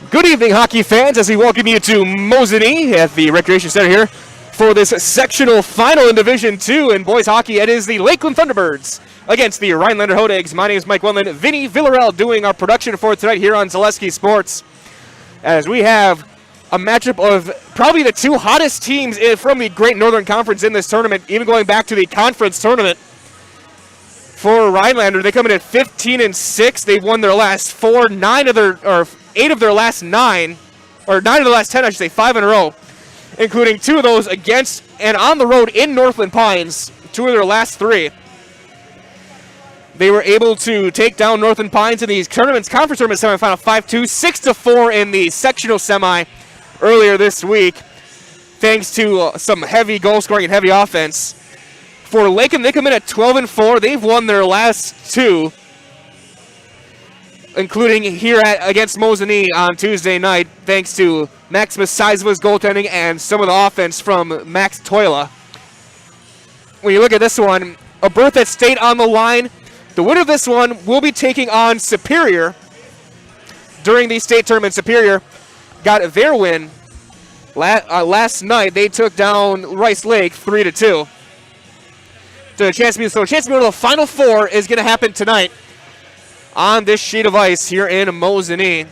Good evening, hockey fans, as we welcome you to Mosinee at the Recreation Center here for this sectional final in Division II in boys hockey. It is the Lakeland Thunderbirds against the Rhinelander Hodags. My name is Mike Wendland. Vinny Villarreal doing our production for tonight here on Zaleski Sports, as we have a matchup of probably the two hottest teams from the Great Northern Conference in this tournament, even going back to the conference tournament. For Rhinelander, they come in at 15-6. They've won their last 8 of their last 9, or 9 of the last 10, I should say, 5 in a row, including 2 of those against and on the road in Northland Pines, 2 of their last 3. They were able to take down Northland Pines in these conference tournament semifinal 5-2, 6-4 in the sectional semi earlier this week, thanks to some heavy goal scoring and heavy offense. For Lakeland, they come in at 12-4. They've won their last 2. Including here against Mosinee on Tuesday night, thanks to Maximus Seisva's goaltending and some of the offense from Max Toila. When you look at this one, a berth at state on the line. The winner of this one will be taking on Superior. During the state tournament, Superior got their win last night. They took down Rice Lake 3-2. So a chance to go to the Final Four is going to happen tonight on this sheet of ice here in Mosinee.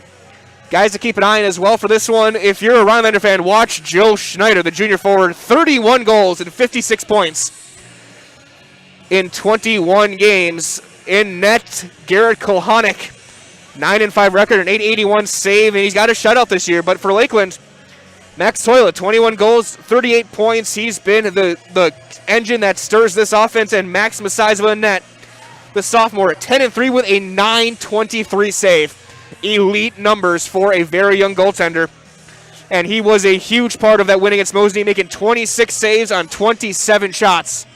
Guys to keep an eye on as well for this one, if you're a Rhinelander fan, watch Joe Schneider, the junior forward, 31 goals and 56 points in 21 games. In net, Garrett Kohanek, 9-5 record, an .881 save, and he's got a shutout this year. But for Lakeland, Max Toila, 21 goals, 38 points. He's been the engine that stirs this offense, and Max Masaiva in net, the sophomore, 10-3 with a .923 save. Elite numbers for a very young goaltender. And he was a huge part of that win against Mosinee, making 26 saves on 27 shots.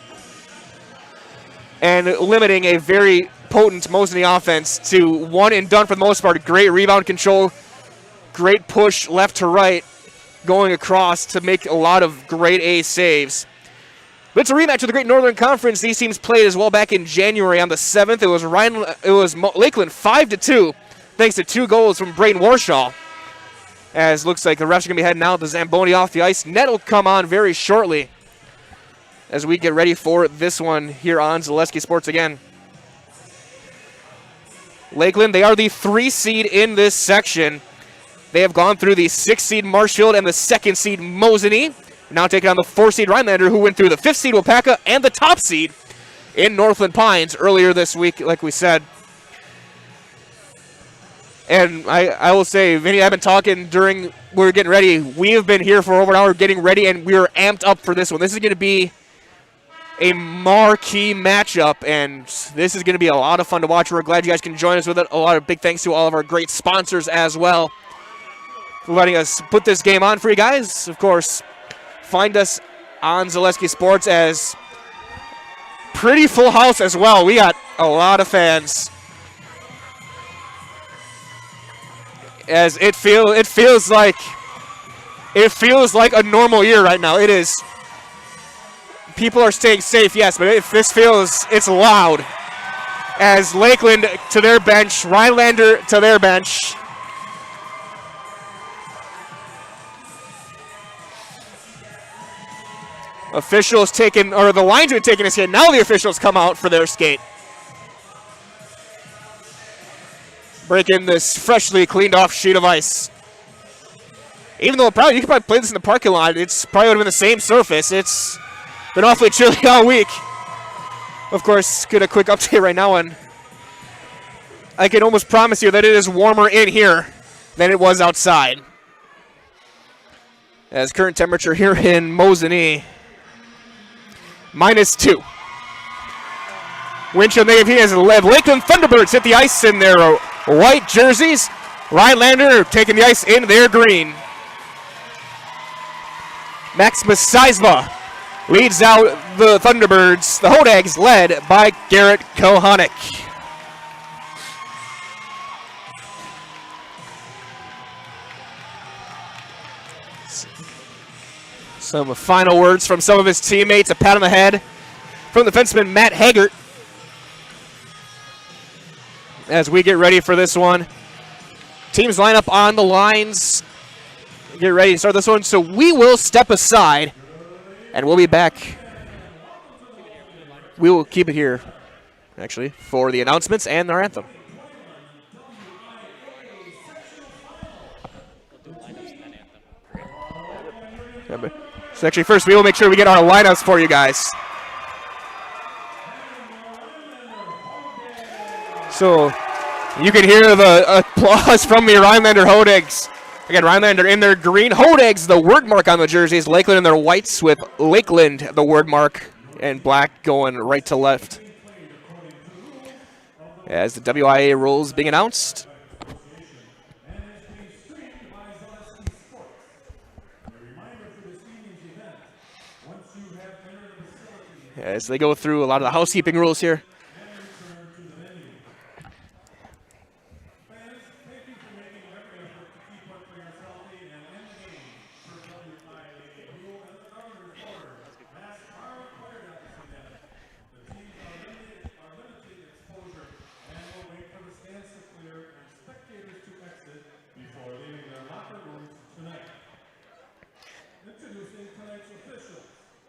And limiting a very potent Mosinee offense to one and done for the most part. Great rebound control, great push left to right, going across to make a lot of grade A saves. But it's a rematch of the Great Northern Conference. These teams played as well back in January on the 7th. It was Lakeland 5-2, thanks to 2 goals from Braden Warshaw. As looks like the refs are going to be heading out. The Zamboni off the ice. Net will come on very shortly as we get ready for this one here on Zaleski Sports again. Lakeland, they are the 3 seed in this section. They have gone through the 6 seed Marshfield and the 2nd seed Mosinee. Now taking on the 4 seed Rhinelander, who went through the 5th seed Wapaka and the top seed in Northland Pines earlier this week, like we said. And I will say, Vinny, I've been talking during we were getting ready. We have been here for over an hour getting ready, and we are amped up for this one. This is going to be a marquee matchup, and this is going to be a lot of fun to watch. We're glad you guys can join us with it. A lot of big thanks to all of our great sponsors as well for letting us put this game on for you guys. Of course, find us on Zaleski Sports, as pretty full house as well. We got a lot of fans. As it feels like a normal year right now. It is. People are staying safe, yes, but it's loud. As Lakeland to their bench, Rhinelander to their bench. Officials taking, or the linesman taking a skate. Now the officials come out for their skate. Breaking this freshly cleaned off sheet of ice. Even though you could probably play this in the parking lot, it's probably would have been the same surface. It's been awfully chilly all week. Of course, get a quick update right now, and I can almost promise you that it is warmer in here than it was outside. As current temperature here in Mosinee, -2. Wind chill negative heat as the Lakeland Thunderbirds hit the ice in their white jerseys. Rhinelander taking the ice in their green. Maximus Seisva leads out the Thunderbirds. The Hodags led by Garrett Kohanek. Some final words from some of his teammates. A pat on the head from the defenseman Matt Haggart as we get ready for this one. Teams line up on the lines. Get ready to start this one. So we will step aside, and we'll be back. We will keep it here, actually, for the announcements and our anthem. So actually, first we will make sure we get our lineups for you guys. So you can hear the applause from the Rhinelander Hodegs. Again, Rhinelander in their green, Hodegs the word mark on the jerseys, Lakeland in their whites with Lakeland the word mark, and black going right to left. As the WIAA rules being announced. As they go through a lot of the housekeeping rules here.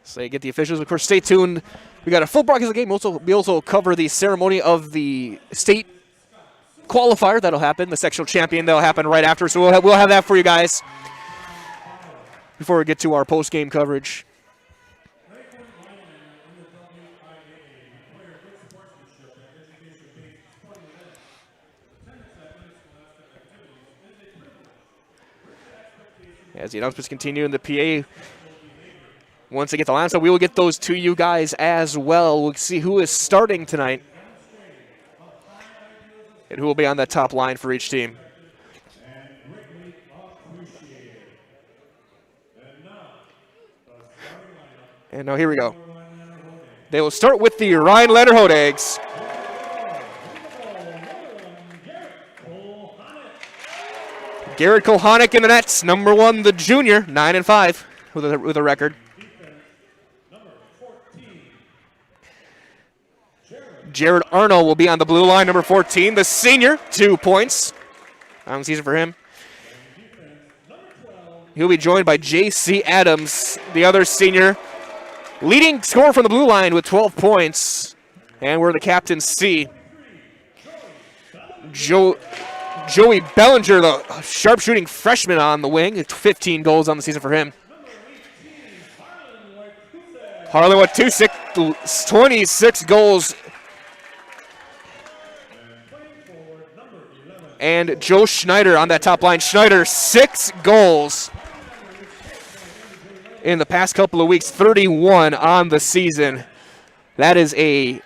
So you get the officials. Of course, stay tuned. We got a full broadcast of the game. We also cover the ceremony of the state qualifier that'll happen, the sectional champion that'll happen right after. So we'll have that for you guys before we get to our post-game coverage. As the announcements continue in the PA, once they get the line, so we will get those to you guys as well. We'll see who is starting tonight and who will be on that top line for each team. And now here we go. They will start with the Rhinelander Hodegs. Garrett Kohanic in the nets, number 1, the junior, 9-5 with a record. Jared Arnold will be on the blue line, number 14, the senior, 2 points on the season for him. He'll be joined by J.C. Adams, the other senior, leading scorer from the blue line with 12 points. And we're the captain C. Joey Bellinger, the sharpshooting freshman on the wing, 15 goals on the season for him. Harlan with 26 goals. And Joe Schneider on that top line. Schneider, 6 goals in the past couple of weeks, 31 on the season. That is a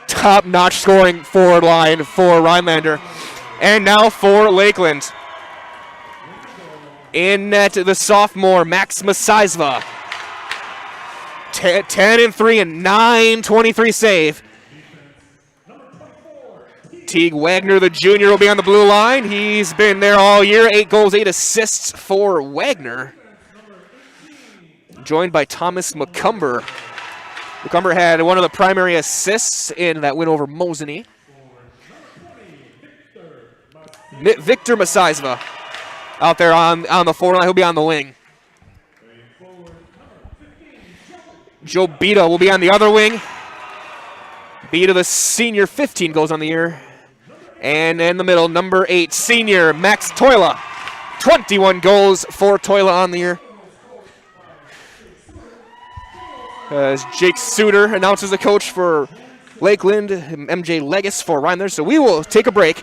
top-notch scoring forward line for Rhinelander. And now for Lakeland. In net, the sophomore, Max Masizva. 10-3 and 9-23 save. Teague Wagner, the junior, will be on the blue line. He's been there all year. 8 goals, 8 assists for Wagner. Joined by Thomas McCumber. McCumber had one of the primary assists in that win over Mosinee. Victor Masizva out there on the forward line. He'll be on the wing. Joe Bita will be on the other wing. Bita, the senior, 15 goals on the year. And in the middle, number 8, senior Max Toila. 21 goals for Toila on the year. As Jake Suter announces the coach for Lakeland, MJ Legis for Rhinelander. So we will take a break.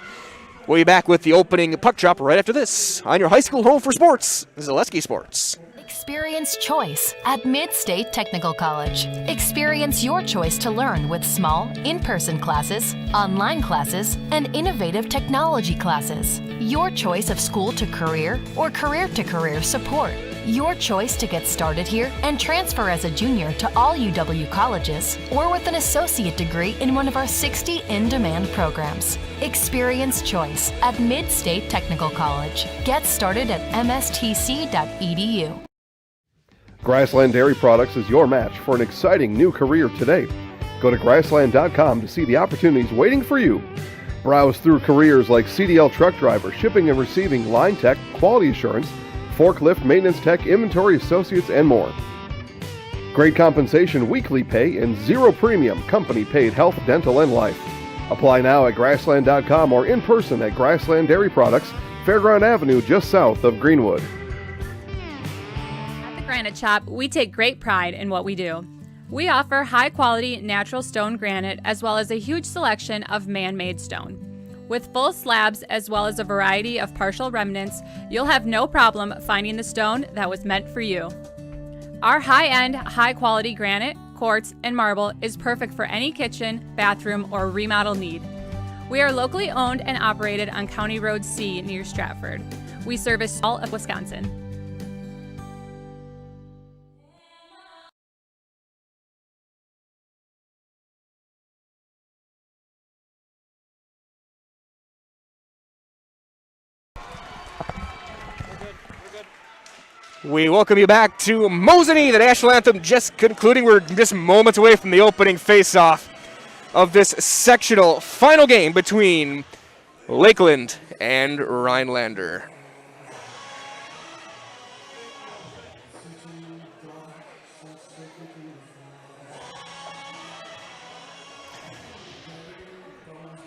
We'll be back with the opening puck drop right after this on your high school home for sports, Zaleski Sports. Experience choice at Mid-State Technical College. Experience your choice to learn with small, in-person classes, online classes, and innovative technology classes. Your choice of school to career or career to career support. Your choice to get started here and transfer as a junior to all UW colleges or with an associate degree in one of our 60 in-demand programs. Experience choice at Mid-State Technical College. Get started at mstc.edu. Grassland Dairy Products is your match for an exciting new career today. Go to grassland.com to see the opportunities waiting for you. Browse through careers like CDL truck driver, shipping and receiving, line tech, quality assurance, forklift, maintenance tech, inventory associates, and more. Great compensation, weekly pay, and zero premium, company-paid health, dental, and life. Apply now at Grassland.com or in person at Grassland Dairy Products, Fairground Avenue, just south of Greenwood. At the Granite Shop, we take great pride in what we do. We offer high-quality natural stone granite as well as a huge selection of man-made stone. With full slabs as well as a variety of partial remnants, you'll have no problem finding the stone that was meant for you. Our high-end, high-quality granite, quartz, and marble is perfect for any kitchen, bathroom, or remodel need. We are locally owned and operated on County Road C near Stratford. We service all of Wisconsin. We welcome you back to Mosinee, the national anthem just concluding. We're just moments away from the opening face-off of this sectional final game between Lakeland and Rhinelander.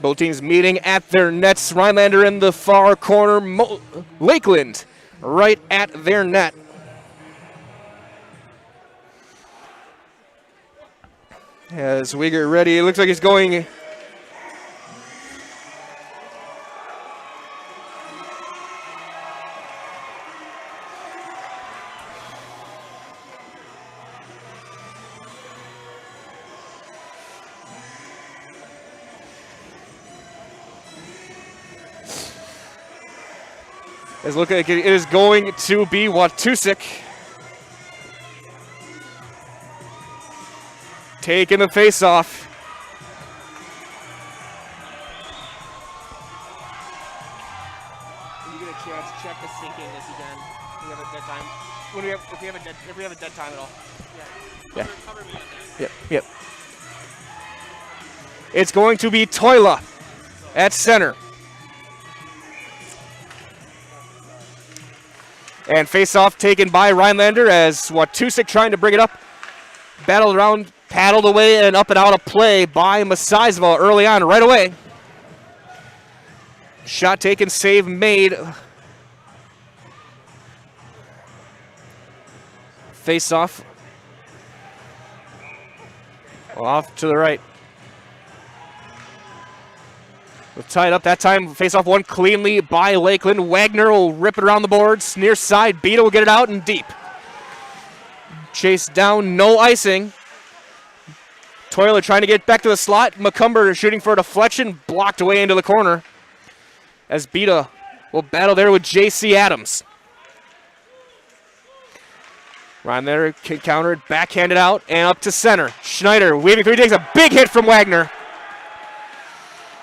Both teams meeting at their nets. Rhinelander in the far corner, Lakeland right at their net. As we get ready, it looks like he's going. It's looking like it is going to be Watusik taking the face-off. When you get a chance, check the sinking if you can. We have a dead time. If we have a dead time at all. Yeah. Cover me on that. Yep. It's going to be Toila at center. And face-off taken by Rhinelander as Watusik trying to bring it up. Battled around, paddled away, and up and out of play by Masaisva early on, right away. Shot taken, save made. Face-off. Off to the right. We've tied up that time. Face-off won cleanly by Lakeland. Wagner will rip it around the boards. Near side, Beta will get it out and deep. Chase down, no icing. Toiler trying to get back to the slot. McCumber shooting for a deflection, blocked away into the corner. As Beta will battle there with J.C. Adams. Rhinelander countered, backhanded out, and up to center. Schneider weaving through, takes a big hit from Wagner,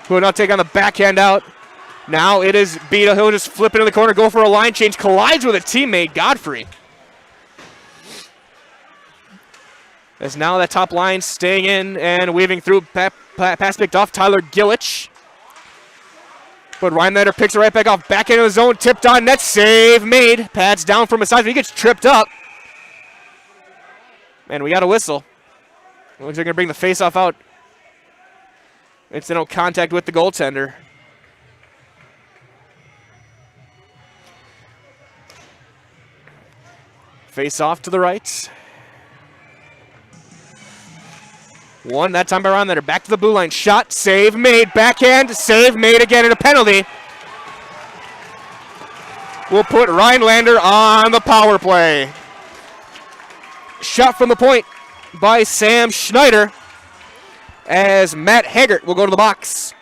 who will now take on the backhand out. Now it is Beta. He'll just flip into the corner, go for a line change, collides with a teammate, Godfrey. As now that top line staying in and weaving through, pass picked off, Tyler Gillich. But Rhinelander picks it right back off, back into the zone, tipped on net, save made. Pads down from his side, he gets tripped up. And we got a whistle. Looks like they're going to bring the face-off out. Incidental contact with the goaltender. Face off to the right. One, that time by Rhinelander. Back to the blue line. Shot, save made. Backhand, save made again, and a penalty. We'll put Rhinelander on the power play. Shot from the point by Sam Schneider, as Matt Haggart will go to the box.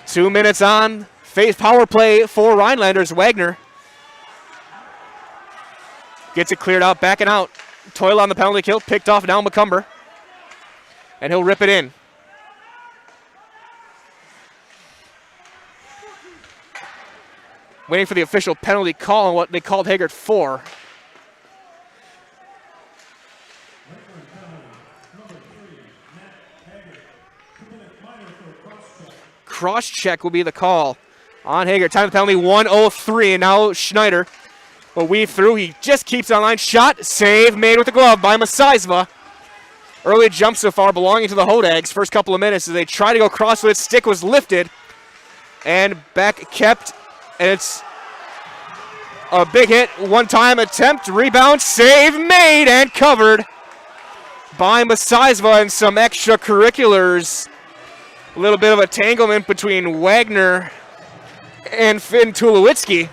Two minutes on. Face power play for Rhinelanders. Wagner gets it cleared out, backing out. Toil on the penalty kill, picked off now McCumber. And he'll rip it in. Waiting for the official penalty call on what they called Haggard for. Cross check will be the call on Haggard. Time of the penalty 1:03, and now Schneider will weave through. He just keeps on line. Shot, save made with the glove by Masizva. Early jump so far belonging to the Hodags. First couple of minutes as they try to go cross with it. Stick was lifted and back kept, and it's a big hit. One-time attempt, rebound, save made and covered by Masizva and some extracurriculars. A little bit of a tanglement between Wagner and Finn Tulowitzki.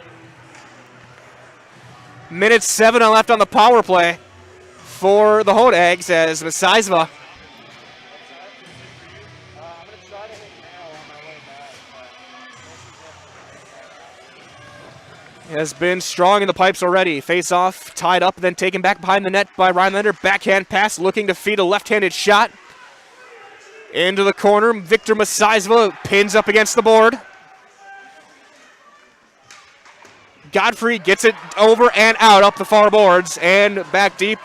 Minute 7 left on the power play for the Hodags as Masizva has been strong in the pipes already. Face off, tied up, then taken back behind the net by Rhinelander. Backhand pass, looking to feed a left-handed shot. Into the corner, Victor Masizva pins up against the board. Godfrey gets it over and out up the far boards and back deep.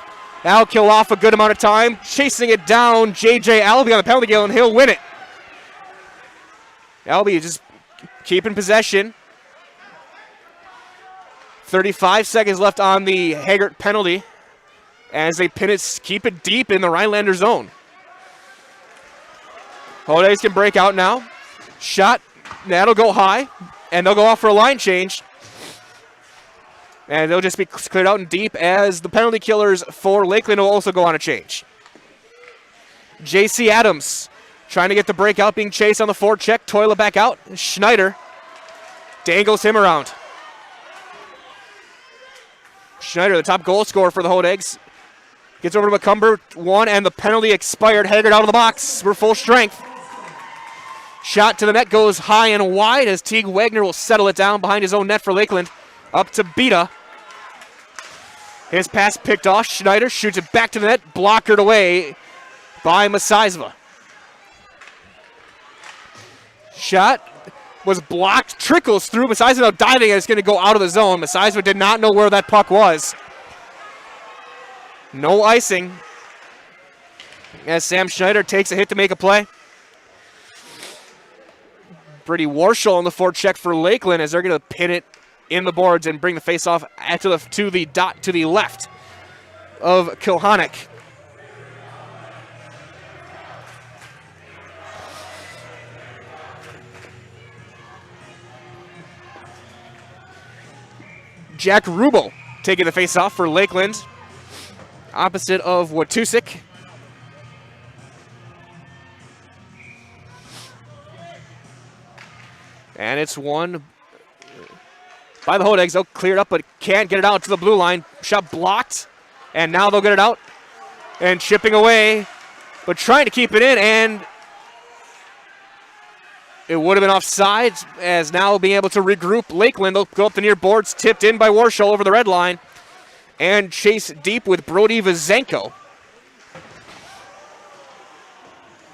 Now kill off a good amount of time. Chasing it down, J.J. Albee on the penalty kill, and he'll win it. Albee just keeping possession. 35 seconds left on the Haggard penalty as they pin it, keep it deep in the Rhinelander zone. Hodags can break out now. Shot, that'll go high, and they'll go off for a line change. And they'll just be cleared out and deep as the penalty killers for Lakeland will also go on a change. J.C. Adams trying to get the breakout, being chased on the forecheck. Toilet back out. Schneider dangles him around. Schneider, the top goal scorer for the Hodags, gets over to McCumber. One, and the penalty expired. Haggard out of the box. We're full strength. Shot to the net goes high and wide as Teague Wagner will settle it down behind his own net for Lakeland. Up to Beta. His pass picked off. Schneider shoots it back to the net. Blockered away by Masizva. Shot was blocked. Trickles through. Masizva now diving, and it's going to go out of the zone. Masizva did not know where that puck was. No icing as Sam Schneider takes a hit to make a play. Brady Warshall on the forecheck for Lakeland as they're going to pin it in the boards and bring the face-off to the dot to the left of Kilhonick. Jack Rubel taking the face-off for Lakeland, opposite of Watusick. And it's won by the Hodags. They'll clear it up, but can't get it out to the blue line. Shot blocked, and now they'll get it out. And chipping away, but trying to keep it in, and it would have been offside, as now being able to regroup Lakeland. They'll go up the near boards, tipped in by Warshall over the red line, and chase deep with Brody Vizenko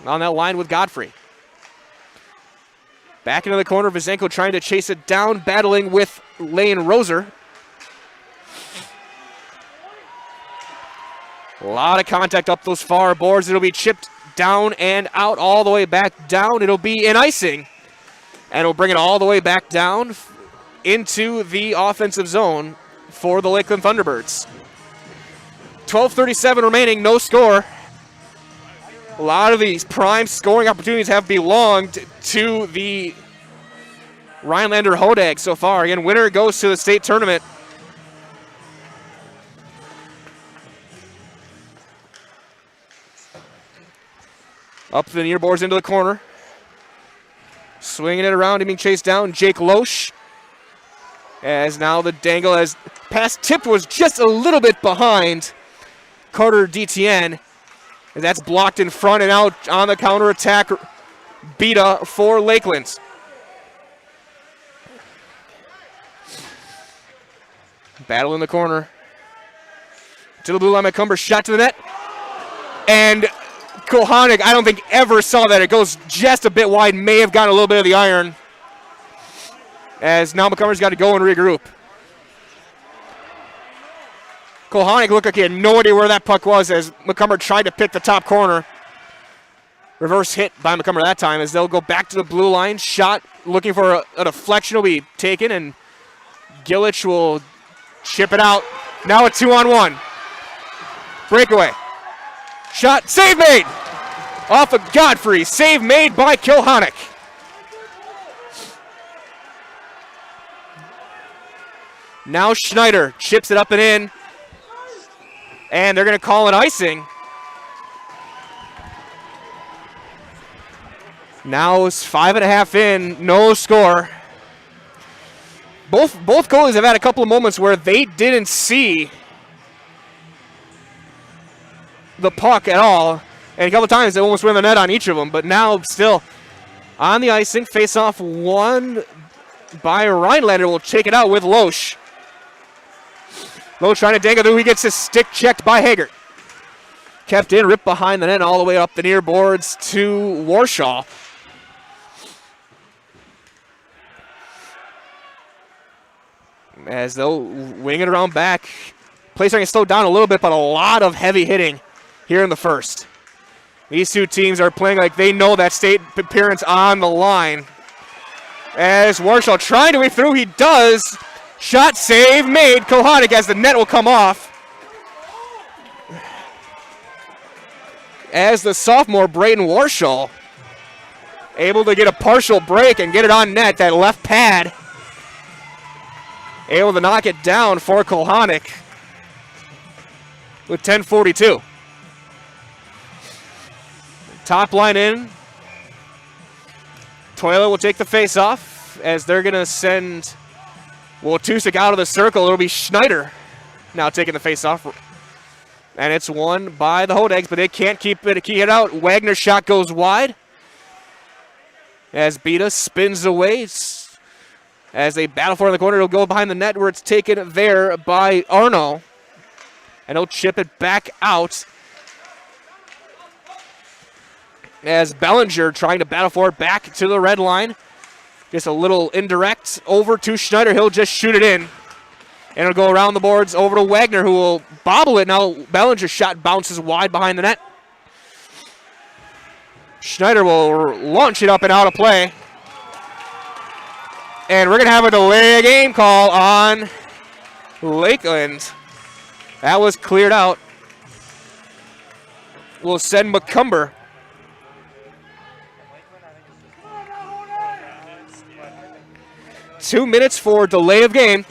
on that line with Godfrey. Back into the corner, Vizenko trying to chase it down, battling with Lane Roser. A lot of contact up those far boards. It'll be chipped down and out, all the way back down. It'll be an icing, and it'll bring it all the way back down into the offensive zone for the Lakeland Thunderbirds. 12:37 remaining, no score. A lot of these prime scoring opportunities have belonged to the Rhinelander Hodags so far. Again, winner goes to the state tournament. Up the near boards into the corner. Swinging it around, being chased down. Jake Loesch. As now the dangle as pass tipped was just a little bit behind Carter DTN. And that's blocked in front and out on the counterattack. Beta for Lakeland. Battle in the corner. To the blue line, McCumber shot to the net. And Kohanic, I don't think ever saw that. It goes just a bit wide. May have gotten a little bit of the iron. as now McCumber's got to go and regroup. Kohanic looked like he had no idea where that puck was as McCumber tried to pick the top corner. Reverse hit by McCumber that time as they'll go back to the blue line. Shot looking for a deflection will be taken, and Gillich will chip it out. Now a 2-on-1. Breakaway. Shot. Save made. Off of Godfrey. Save made by Kilhonick. Now Schneider chips it up and in. And they're going to call an icing. Now it's 5.5 in. No score. Both goalies have had a couple of moments where they didn't see the puck at all. And a couple of times they almost ran the net on each of them. But now still on the icing. Face-off won by Rhinelander. Will take it out with Loesch. Loesch trying to dangle through. He gets his stick checked by Haggart. Kept in, ripped behind the net all the way up the near boards to Warshaw. As they'll wing it around back. Play starting to slow down a little bit, but a lot of heavy hitting here in the first. These two teams are playing like they know that state appearance on the line. As Warshaw trying to way through, he does. Shot save made. Kohanic as the net will come off. As the sophomore Braden Warshaw able to get a partial break and get it on net, that left pad. Able to knock it down for Kohanic with 10:42. Top line in. Toilet will take the face off as they're going to send Wojtusik out of the circle. It'll be Schneider now taking the face off. And it's won by the Hodags, but they can't keep it out. Wagner's shot goes wide as Beta spins away. As they battle for it in the corner, it'll go behind the net where it's taken there by Arno. And he'll chip it back out. As Bellinger trying to battle for it back to the red line. Just a little indirect over to Schneider. He'll just shoot it in. And it'll go around the boards over to Wagner, who will bobble it. Now Bellinger's shot bounces wide behind the net. Schneider will launch it up and out of play. And we're going to have a delay game call on Lakeland. That was cleared out. We'll send McCumber. Two minutes for delay of game.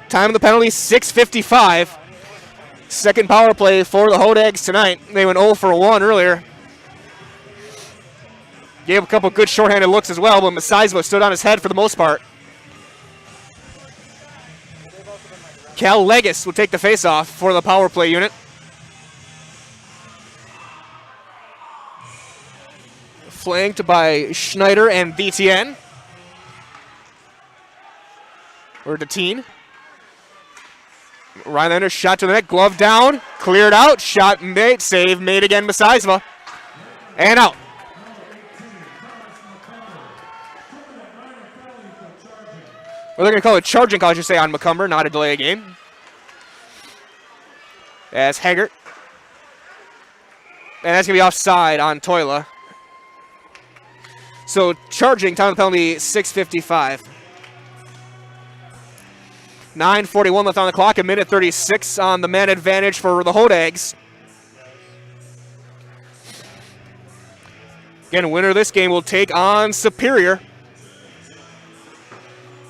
Time of the penalty, 6:55. Second power play for the Hodags tonight. They went 0 for 1 earlier. Gave a couple good shorthanded looks as well, but Masizwa stood on his head for the most part. Cal Legis will take the faceoff for the power play unit. Flanked by Schneider and VTN. Or Deteen. Rhinelander shot to the net, glove down, cleared out, shot made, save made again Masizwa. And out. Well, they're going to call it charging call, I should say, on McCumber, not a delay of game. As Haggart. And that's going to be offside on Toila. So charging, time of the penalty, 6:55. 9:41 left on the clock, a minute 36 on the man advantage for the Hodags. Again, winner of this game will take on Superior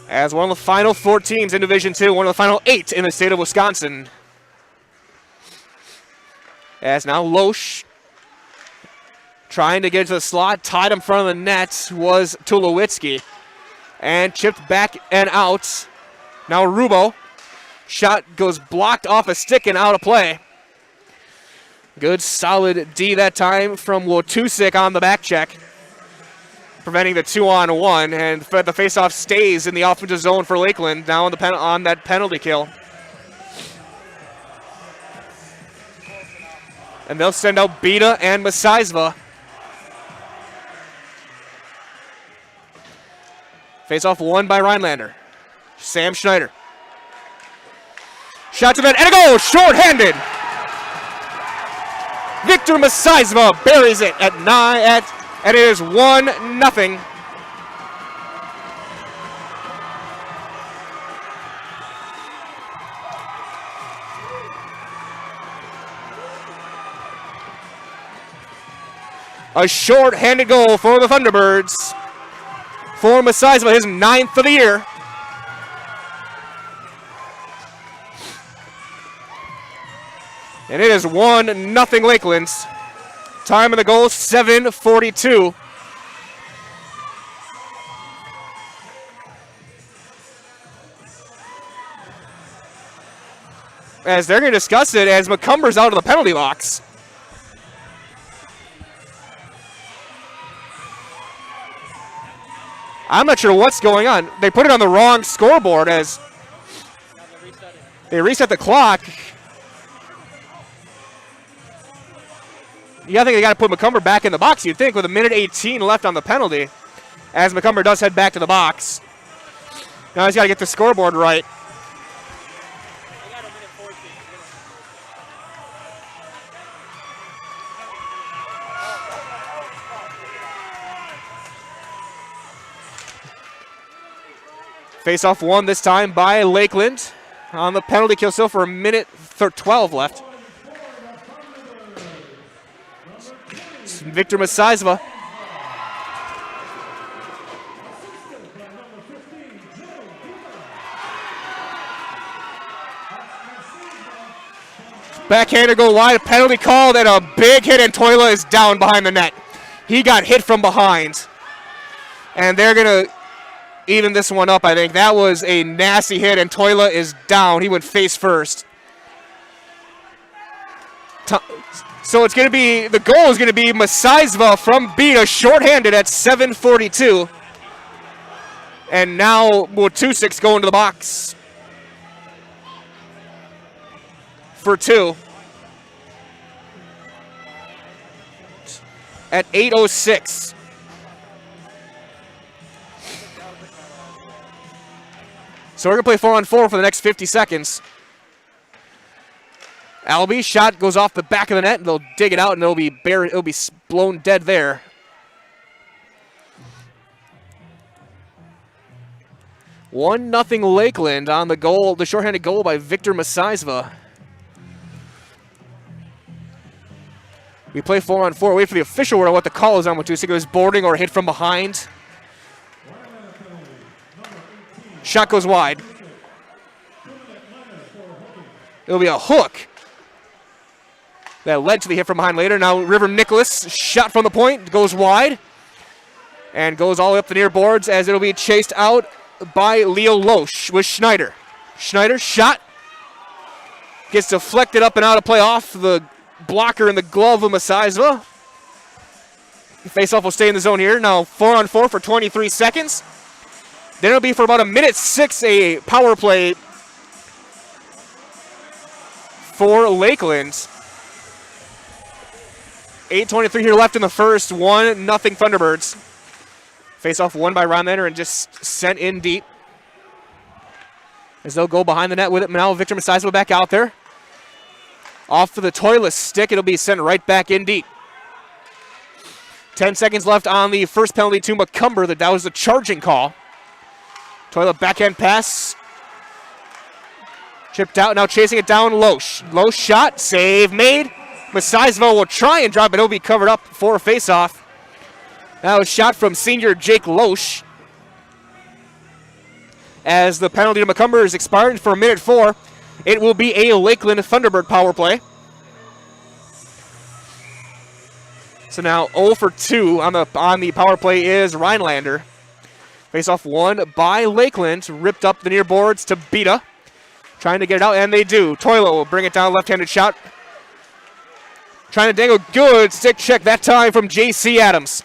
as one of the final 4 teams in Division II, one of the final 8 in the state of Wisconsin. As now Loesch trying to get to the slot, tied in front of the net was Tulowitzki. And chipped back and out. Now Rubo. Shot goes blocked off a stick and out of play. Good solid D that time from Wojtusik on the back check. Preventing the 2-on-1, and the faceoff stays in the offensive zone for Lakeland, now on that penalty kill. And they'll send out Beta and Masizwa. Face-off won by Rhinelander. Sam Schneider. Shot to the net, and a goal, short-handed. Victor Masizva buries it at 9, and it is 1-0. A short-handed goal for the Thunderbirds. For Masizva, his 9th of the year. And it is 1-0 Lakeland. Time of the goal, 7:42. As they're going to discuss it as McCumber's out of the penalty box. I'm not sure what's going on. They put it on the wrong scoreboard as they reset the clock. I think they got to put McCumber back in the box, you'd think, with 1:18 left on the penalty, as McCumber does head back to the box. Now he's got to get the scoreboard right. Face-off won this time by Lakeland on the penalty kill still for 1:12 left. Victor Masizva. Backhander go wide, penalty called, and a big hit, and Toila is down behind the net. He got hit from behind. And they're going to even this one up, I think. That was a nasty hit, and Toila is down. He went face first. So it's going to be, the goal is going to be Masizva from Beta, shorthanded at 7:42. And now Watusick's going to the box for 2. At 8:06. So we're going to play 4-on-4 for the next 50 seconds. Albee, shot goes off the back of the net, and they'll dig it out, and it'll be blown dead there. One nothing Lakeland on the goal, the shorthanded goal by Victor Masizva. We play 4-on-4. Wait for the official word on what the call is on Watusick. It was boarding or hit from behind. Shot goes wide. It'll be a hook that led to the hit from behind later. Now River Nicholas, shot from the point, goes wide and goes all the way up the near boards as it'll be chased out by Leo Loesch with Schneider. Schneider, shot. Gets deflected up and out of play off the blocker in the glove of Masizva. Face-off will stay in the zone here. Now 4-on-4 for 23 seconds. Then it'll be for about 1:06 a power play for Lakeland. 8:23 here left in the first. 1-0 Thunderbirds. Face-off won by Rhinelander and just sent in deep. As they'll go behind the net with it. Now Victor Masizva back out there. Off of the Toila stick, it'll be sent right back in deep. 10 seconds left on the first penalty to McCumber. That was the charging call. Toila backhand pass. Chipped out, now chasing it down, Loesch. Loesch shot, save made. Masizva will try and drop, but it'll be covered up for a face-off. That was shot from senior Jake Loesch. As the penalty to McCumber is expired for 1:04, it will be a Lakeland Thunderbird power play. So now 0 for 2 on the power play is Rhinelander. Face-off won by Lakeland, ripped up the near boards to Beta. Trying to get it out, and they do. Toila will bring it down, left-handed shot. Trying to dangle, good stick check that time from J.C. Adams.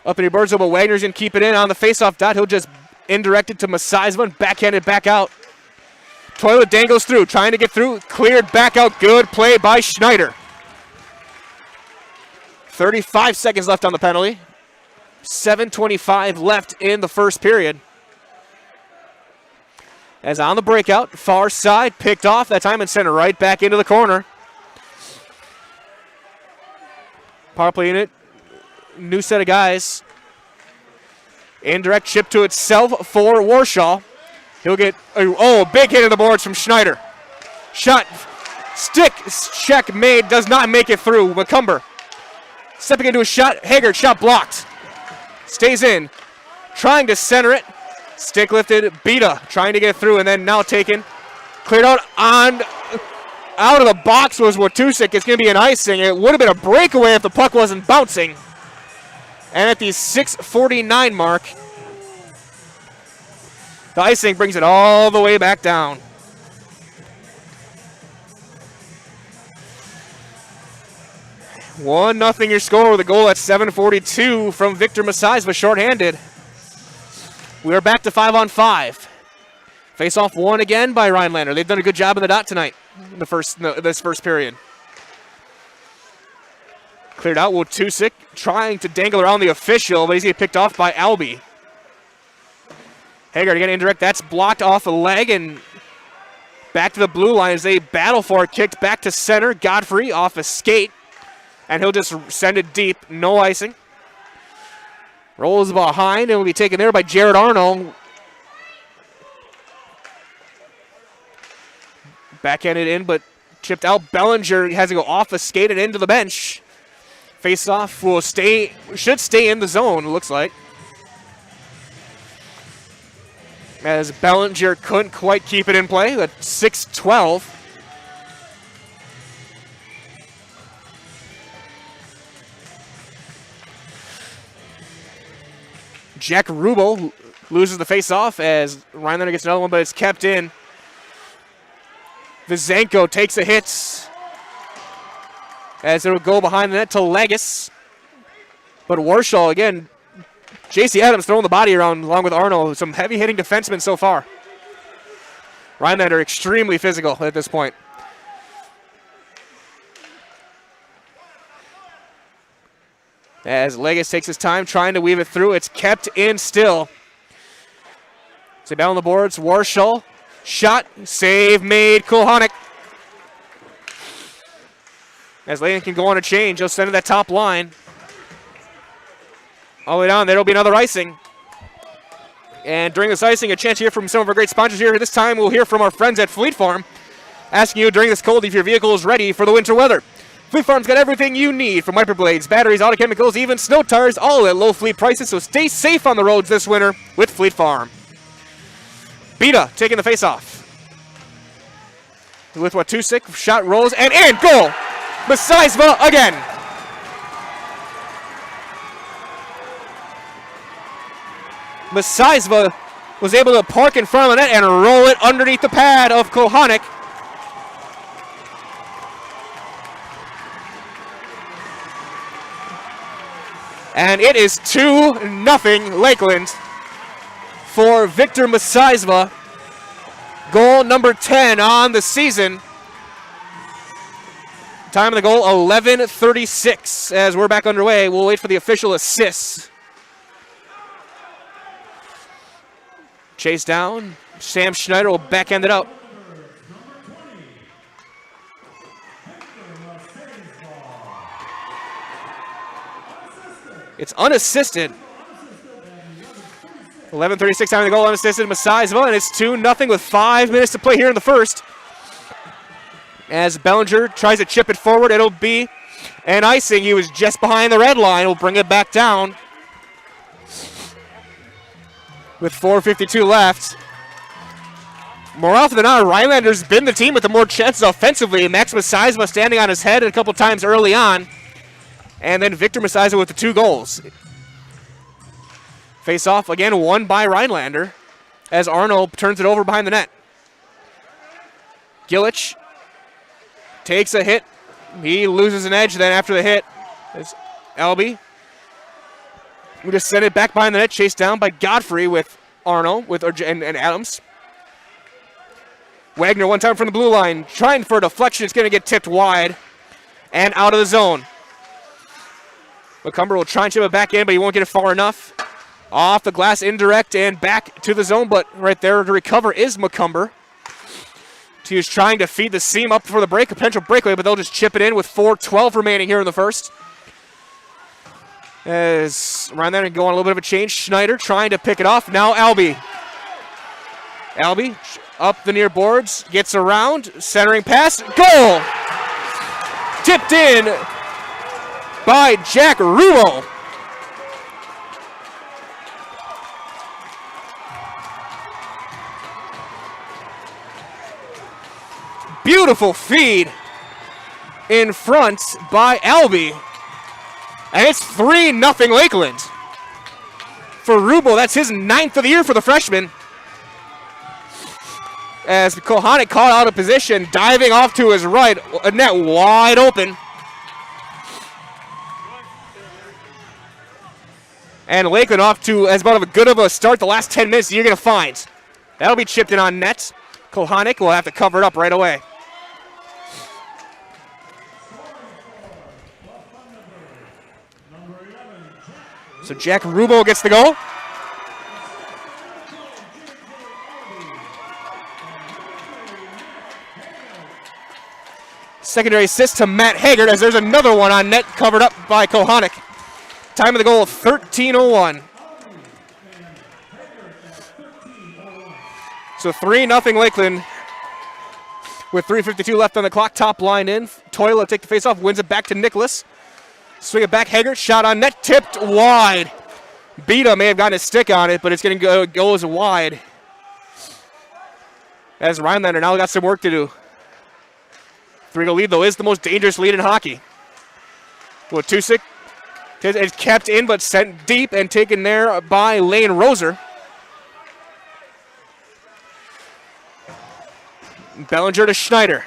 Up in the birds, but Wagner's going to keep it in on the face-off dot. He'll just indirect it to Masizva and backhand it back out. Toila dangles through, trying to get through, cleared back out. Good play by Schneider. 35 seconds left on the penalty. 7:25 left in the first period. As on the breakout, far side, picked off, that time and sent it right back into the corner. Power play unit, new set of guys. Indirect chip to itself for Warshaw. He'll get, big hit in the boards from Schneider. Shot, stick check made, does not make it through. McCumber stepping into a shot, Haggard, shot blocked. Stays in, trying to center it. Stick lifted, Beta trying to get through, and then now taken. Cleared out out of the box was Watusik. It's going to be an icing. It would have been a breakaway if the puck wasn't bouncing. And at the 6:49 mark, the icing brings it all the way back down. One nothing your score with a goal at 7:42 from Victor Masais, was shorthanded. We are back to 5-on-5. Face off one again by Rhinelander. They've done a good job in the dot tonight in this first period. Cleared out with Tusik, trying to dangle around the official, but he's getting picked off by Albie. Haggard again indirect. That's blocked off a leg and back to the blue line as they battle for it. Kicked back to center. Godfrey off a skate, and he'll just send it deep. No icing. Rolls behind and will be taken there by Jared Arnold. Backhanded in, but chipped out. Bellinger has to go off a skate and into the bench. Face-off should stay in the zone, it looks like. As Bellinger couldn't quite keep it in play at 6:12. Jack Rubel loses the face-off as Rhinelander gets another one, but it's kept in. Vizenko takes a hit as it'll go behind the net to Legis. But Warshaw, again, J.C. Adams throwing the body around along with Arnold. Some heavy-hitting defensemen so far. Rhinelander extremely physical at this point. As Legis takes his time trying to weave it through, it's kept in still. So down on the boards, Warshaw. Shot, save made, Kulhanek. As Lakeland can go on a change, he'll send it that top line. All the way down, there'll be another icing. And during this icing, a chance to hear from some of our great sponsors here. This time we'll hear from our friends at Fleet Farm, asking you during this cold if your vehicle is ready for the winter weather. Fleet Farm's got everything you need, from wiper blades, batteries, auto chemicals, even snow tires, all at low fleet prices, so stay safe on the roads this winter with Fleet Farm. Beta taking the face-off. With Watusik, shot rolls, and in, goal! Masaisva again. Masaisva was able to park in front of the net and roll it underneath the pad of Kulhanek. And it is 2-0 Lakeland for Victor Masaisva. Goal number 10 on the season. Time of the goal, 11:36. As we're back underway, we'll wait for the official assist. Chase down. Sam Schneider will backhand it out. It's unassisted. 11:36 time of the goal, unassisted. Masaisva, and it's 2-0 with 5 minutes to play here in the first. As Bellinger tries to chip it forward, it'll be an icing. He was just behind the red line. We'll bring it back down. With 4:52 left. More often than not, Rhinelander's been the team with the more chances offensively. Max Masaisva standing on his head a couple times early on. And then Victor Masaisva with the 2 goals. Face off again, won by Rhinelander as Arnold turns it over behind the net. Gillich takes a hit. He loses an edge then after the hit. It's Albie. We just send it back behind the net, chased down by Godfrey with Arnold and Adams. Wagner one time from the blue line, trying for a deflection. It's going to get tipped wide and out of the zone. McCumber will try and chip it back in, but he won't get it far enough. Off the glass, indirect, and back to the zone, but right there to recover is McCumber. He was trying to feed the seam up for the break, a potential breakaway, but they'll just chip it in with 4:12 remaining here in the first. As Rhinelander go on a little bit of a change. Schneider trying to pick it off. Now Albie. Albie up the near boards, gets around, centering pass, goal! Tipped in by Jack Rumo. Beautiful feed in front by Albie. And it's 3-0 Lakeland. For Rubo, that's his 9th of the year for the freshman. As Kohanek caught out of position, diving off to his right, a net wide open. And Lakeland off to as about a good of a start the last 10 minutes you're going to find. That'll be chipped in on net. Kohanek will have to cover it up right away. So Jack Rubo gets the goal. Secondary assist to Matt Haggard as there's another one on net covered up by Kohanek. Time of the goal, 13:01. So 3-0 Lakeland with 3:52 left on the clock. Top line in. Toilet take the face off, wins it back to Nicholas. Swing it back, Haggard, shot on net, tipped wide. Beta may have gotten his stick on it, but it's going to goes wide. As Rhinelander now got some work to do. 3-0 lead, though, is the most dangerous lead in hockey. Well, Tusick is kept in, but sent deep and taken there by Lane Roser. Bellinger to Schneider.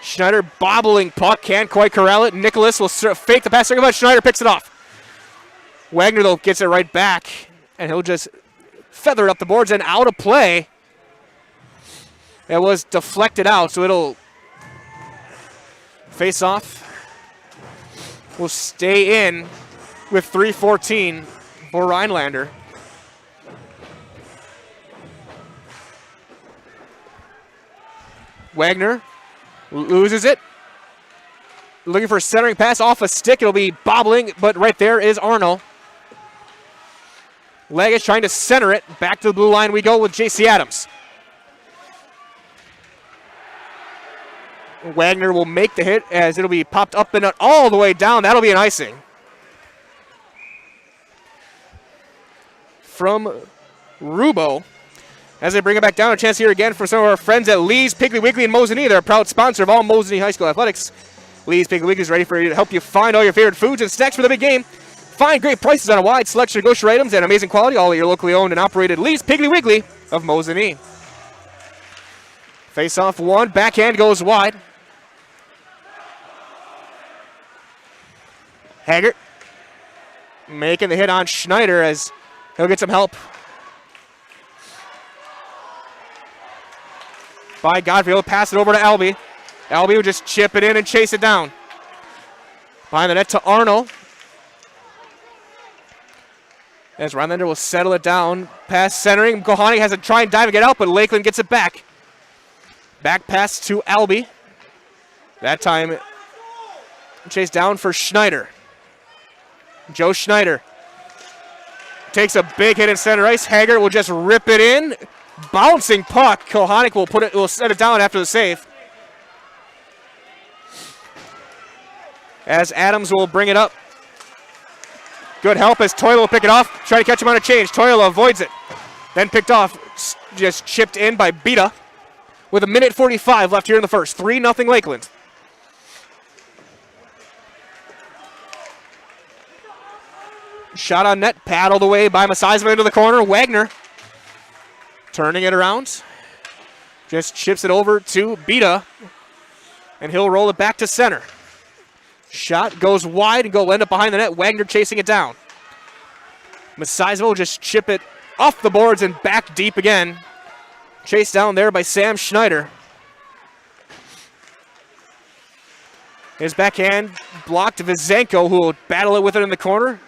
Schneider bobbling puck, can't quite corral it. Nicholas will fake the pass, but Schneider picks it off. Wagner, though, gets it right back, and he'll just feather it up the boards and out of play. It was deflected out, so it'll face off. Will stay in with 3:14 for Rhinelander. Wagner loses it. Looking for a centering pass off a stick. It'll be bobbling, but right there is Arno. Leggett trying to center it. Back to the blue line we go with J.C. Adams. Wagner will make the hit as it'll be popped up and all the way down. That'll be an icing. From Rubo. As they bring it back down, a chance here again for some of our friends at Lee's Piggly Wiggly in Mosinee. They're a proud sponsor of all Mosinee High School athletics. Lee's Piggly Wiggly is ready for you to help you find all your favorite foods and snacks for the big game. Find great prices on a wide selection of grocery items and amazing quality, all at your locally owned and operated Lee's Piggly Wiggly of Mosinee. Face off one, backhand goes wide. Haggard making the hit on Schneider as he'll get some help by Godfrey. He'll pass it over to Albie. Albie will just chip it in and chase it down. Behind the net to Arno. As Rhinelander will settle it down. Pass centering. Kohani has to try and dive and get out, but Lakeland gets it back. Back pass to Albie. That time chase down for Schneider. Joe Schneider takes a big hit in center ice. Haggard will just rip it in. Bouncing puck. Kohanek will set it down after the save. As Adams will bring it up. Good help as Toila will pick it off. Try to catch him on a change. Toila avoids it. Then picked off. Just chipped in by Beta. With 1:45 left here in the first. 3-0 Lakeland. Shot on net. Paddled away by Masizma into the corner. Wagner turning it around. Just chips it over to Beta. And he'll roll it back to center. Shot goes wide and go end up behind the net. Wagner chasing it down. Masizma will just chip it off the boards and back deep again. Chased down there by Sam Schneider. His backhand blocked Vizenko, who will battle it with it in the corner.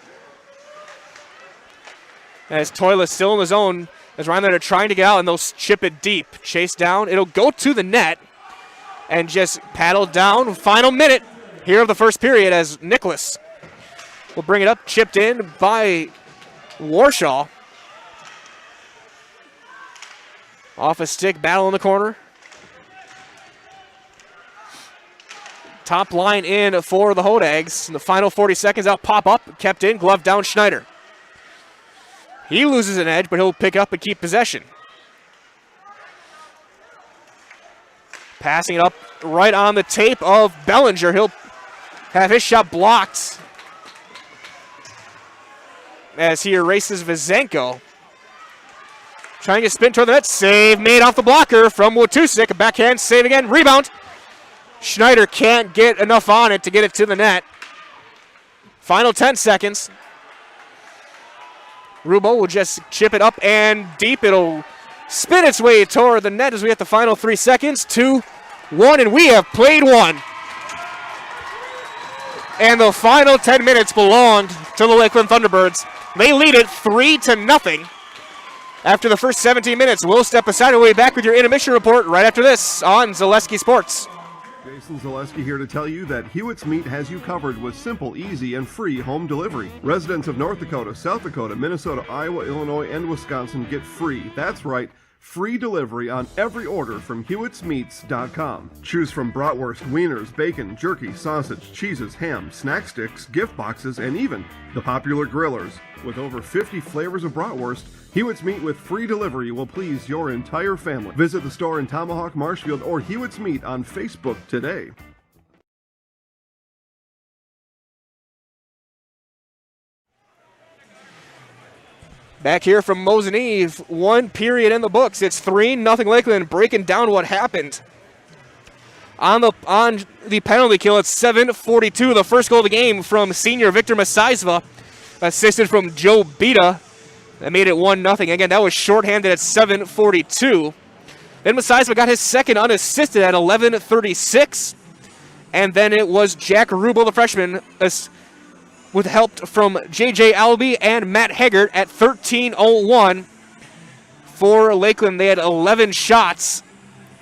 As Toila still in the zone, as Rhinelander trying to get out, and they'll chip it deep. Chase down. It'll go to the net and just paddle down. Final minute here of the first period as Nicholas will bring it up. Chipped in by Warshaw. Off a stick, battle in the corner. Top line in for the Hodags. In the final 40 seconds, out pop up, kept in, glove down Schneider. He loses an edge, but he'll pick up and keep possession. Passing it up right on the tape of Bellinger. He'll have his shot blocked as he erases Vizenko. Trying to spin toward the net. Save made off the blocker from Watusik. A backhand save again. Rebound. Schneider can't get enough on it to get it to the net. Final 10 seconds. Rubo will just chip it up and deep. It'll spin its way toward the net as we hit the final 3 seconds. 2-1, and we have played one. And the final 10 minutes belonged to the Lakeland Thunderbirds. They lead it 3-0. After the first 17 minutes, we'll step aside and we'll be back with your intermission report right after this on Zaleski Sports. Jason Zaleski here to tell you that Hewitt's Meat has you covered with simple, easy, and free home delivery. Residents of North Dakota, South Dakota, Minnesota, Iowa, Illinois, and Wisconsin get free. That's right, free delivery on every order from Hewitt'sMeats.com. Choose from bratwurst, wieners, bacon, jerky, sausage, cheeses, ham, snack sticks, gift boxes, and even the popular grillers. With over 50 flavors of bratwurst, Hewitt's Meat with free delivery will please your entire family. Visit the store in Tomahawk, Marshfield, or Hewitt's Meat on Facebook today. Back here from Mosinee, 1 period in the books. It's 3-0 Lakeland, breaking down what happened. On the penalty kill, it's 7:42. The first goal of the game from senior Victor Masaisva, assisted from Joe Bita. That made it 1-0. Again, that was shorthanded at 7:42. Then Masaisva got his second unassisted at 11:36. And then it was Jack Rubel, the freshman, with help from J.J. Albee and Matt Haggart at 13:01. For Lakeland, they had 11 shots.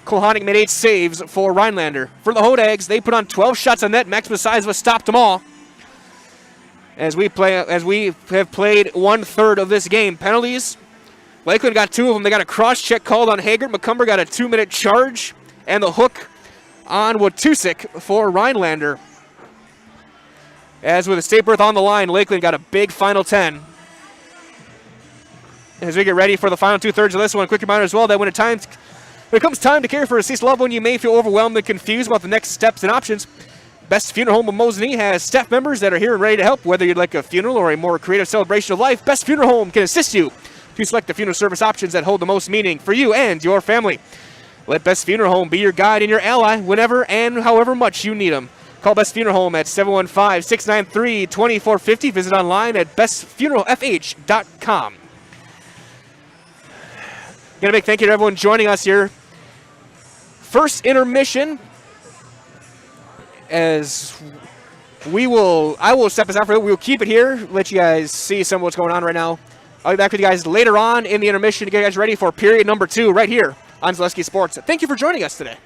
Kulhanik made 8 saves for Rhinelander. For the Hodags, they put on 12 shots on net. Max Masaisva stopped them all. As we have played 1/3 of this game. Penalties, Lakeland got 2 of them. They got a cross check called on Haggart. McCumber got a 2-minute charge. And the hook on Watusik for Rhinelander. As with a state berth on the line, Lakeland got a big final 10. As we get ready for the final 2/3 of this one, quick reminder as well that when it comes time to care for a deceased loved one, you may feel overwhelmed and confused about the next steps and options. Best Funeral Home of Mosinee has staff members that are here and ready to help. Whether you'd like a funeral or a more creative celebration of life, Best Funeral Home can assist you to select the funeral service options that hold the most meaning for you and your family. Let Best Funeral Home be your guide and your ally whenever and however much you need them. Call Best Funeral Home at 715-693-2450. Visit online at bestfuneralfh.com. Got a big thank you to everyone joining us here. First intermission, as I will step aside for it. We will keep it here, let you guys see some of what's going on right now. I'll be back with you guys later on in the intermission to get you guys ready for period number 2 right here on Zaleski Sports. Thank you for joining us today.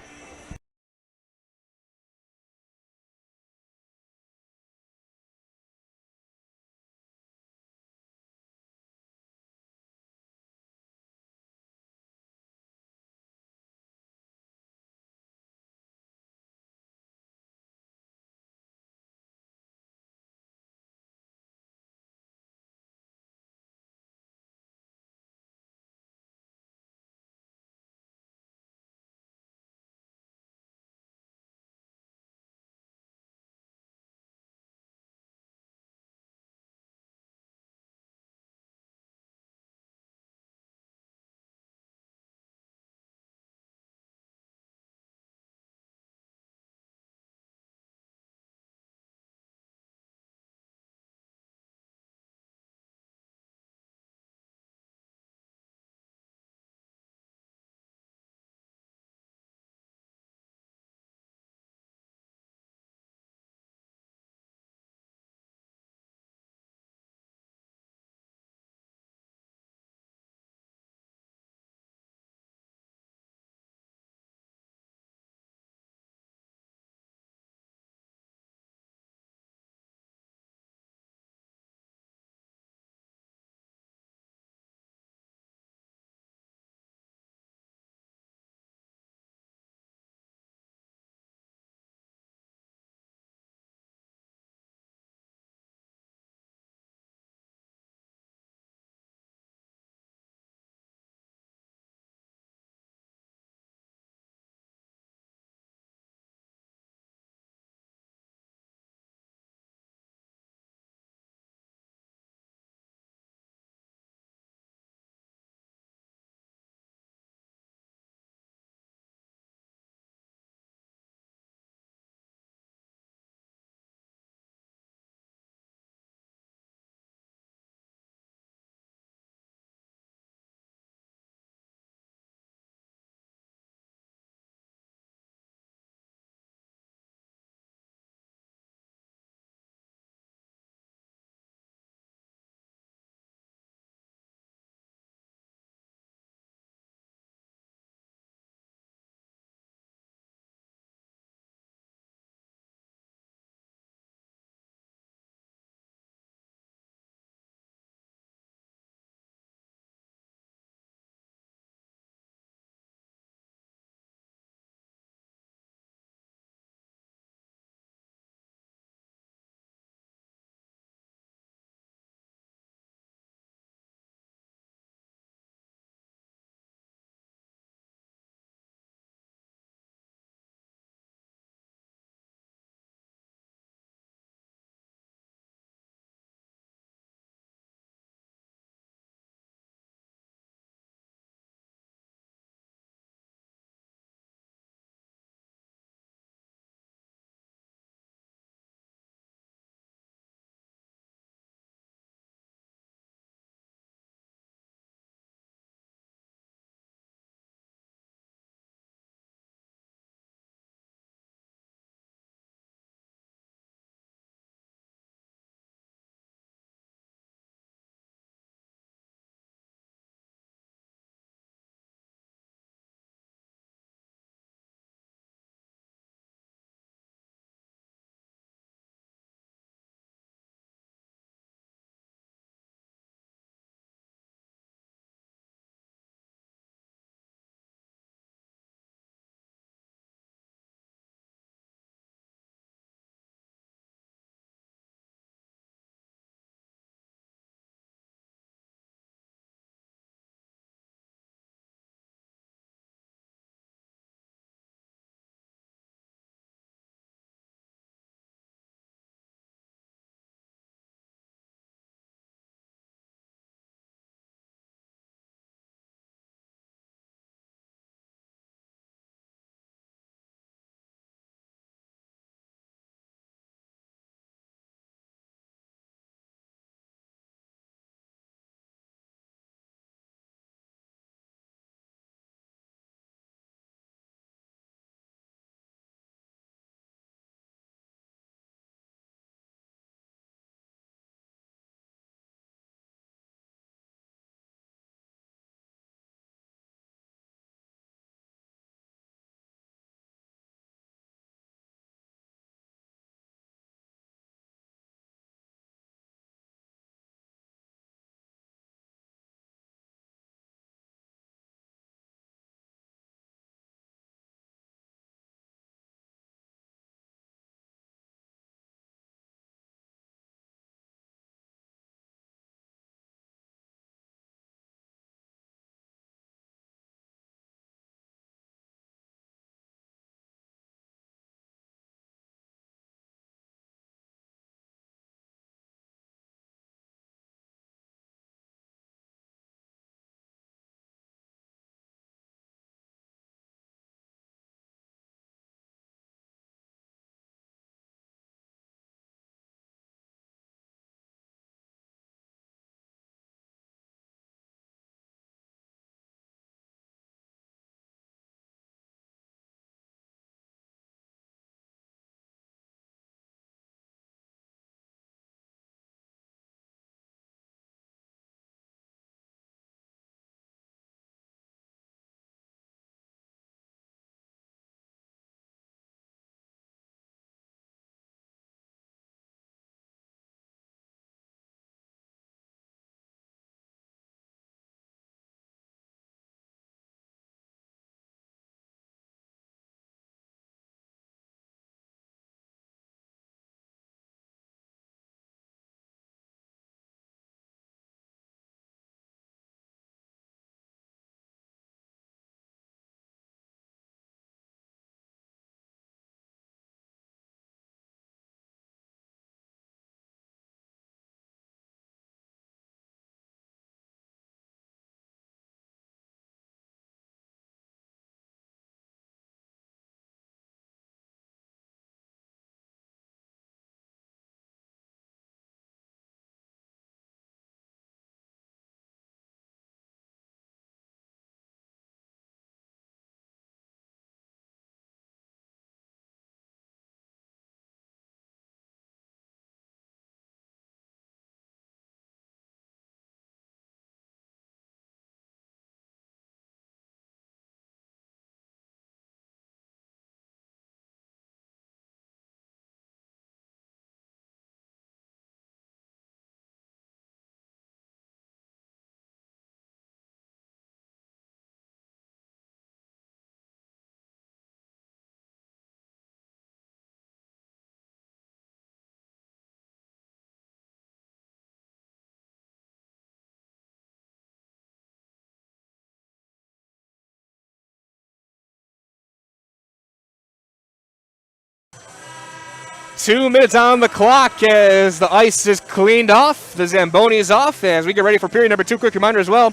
2 minutes on the clock as the ice is cleaned off, the Zamboni is off, as we get ready for period number 2. Quick reminder as well,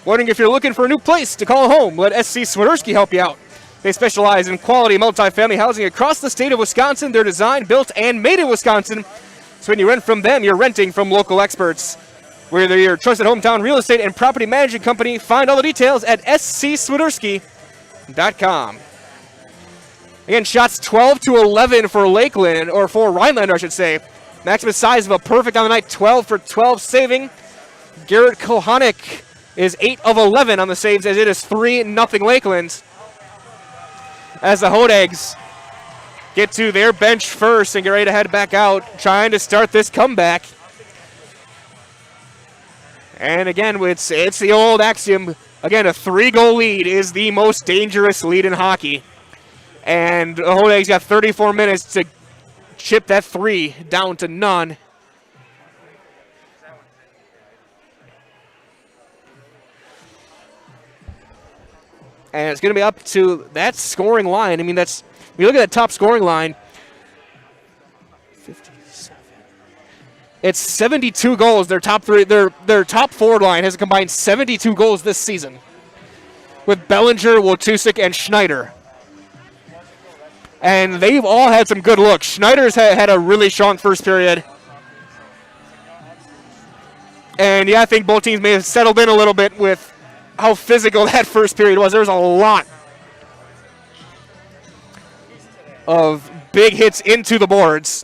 wondering if you're looking for a new place to call home, let SC Swiderski help you out. They specialize in quality multifamily housing across the state of Wisconsin. They're designed, built, and made in Wisconsin. So when you rent from them, you're renting from local experts. Whether you're your trusted hometown real estate and property management company, find all the details at scswiderski.com. Again, shots 12-11 for Lakeland, or for Rhinelander, I should say. Maximus Sizemore perfect on the night, 12 for 12 saving. Garrett Kohanek is 8 of 11 on the saves, as it is 3-0 Lakeland. As the Hodags get to their bench first and get ready to head back out, trying to start this comeback. And again, it's the old axiom. Again, a 3-goal lead is the most dangerous lead in hockey. And the Hodags got 34 minutes to chip that 3 down to none. And it's going to be up to that scoring line. I mean, that's, when you look at that top scoring line, 57. It's 72 goals. Their top three, their top forward line has combined 72 goals this season, with Bellinger, Wojtusik, and Schneider. And they've all had some good looks. Schneider's had a really strong first period. And yeah, I think both teams may have settled in a little bit with how physical that first period was. There was a lot of big hits into the boards.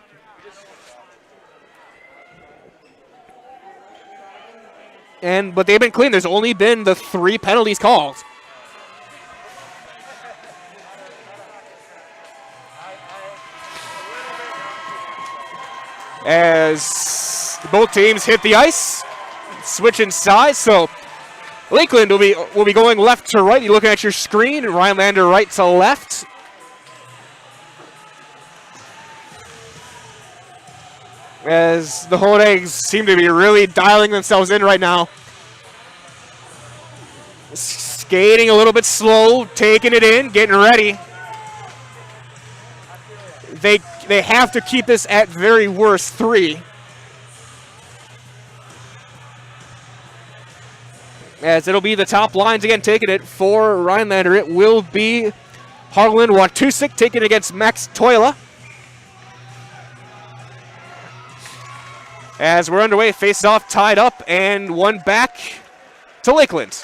But they've been clean. There's only been the 3 penalties called. As both teams hit the ice, switching sides. So Lakeland will be going left to right. You're looking at your screen. Rhinelander right to left. As the Hodags seem to be really dialing themselves in right now. Skating a little bit slow, taking it in, getting ready. They have to keep this at very worst 3. As it'll be the top lines again taking it for Rhinelander. It will be Harlan Wojtusik taking it against Max Toila. As we're underway, face-off tied up and one back to Lakeland.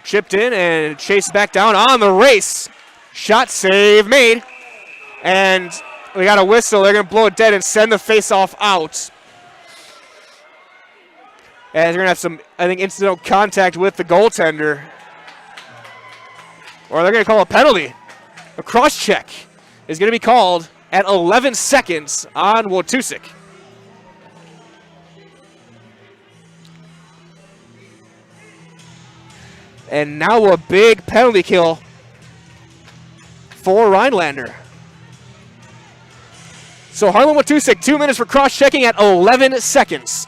Chipped in and chased back down on the race. Shot save made. And we got a whistle. They're going to blow it dead and send the face-off out. As they're going to have some, I think, incidental contact with the goaltender. Or they're going to call a penalty. A cross-check is going to be called at 11 seconds on Wojtusik. And now a big penalty kill for Rhinelander. So Harlan Wojtusik, 2 minutes for cross-checking at 11 seconds.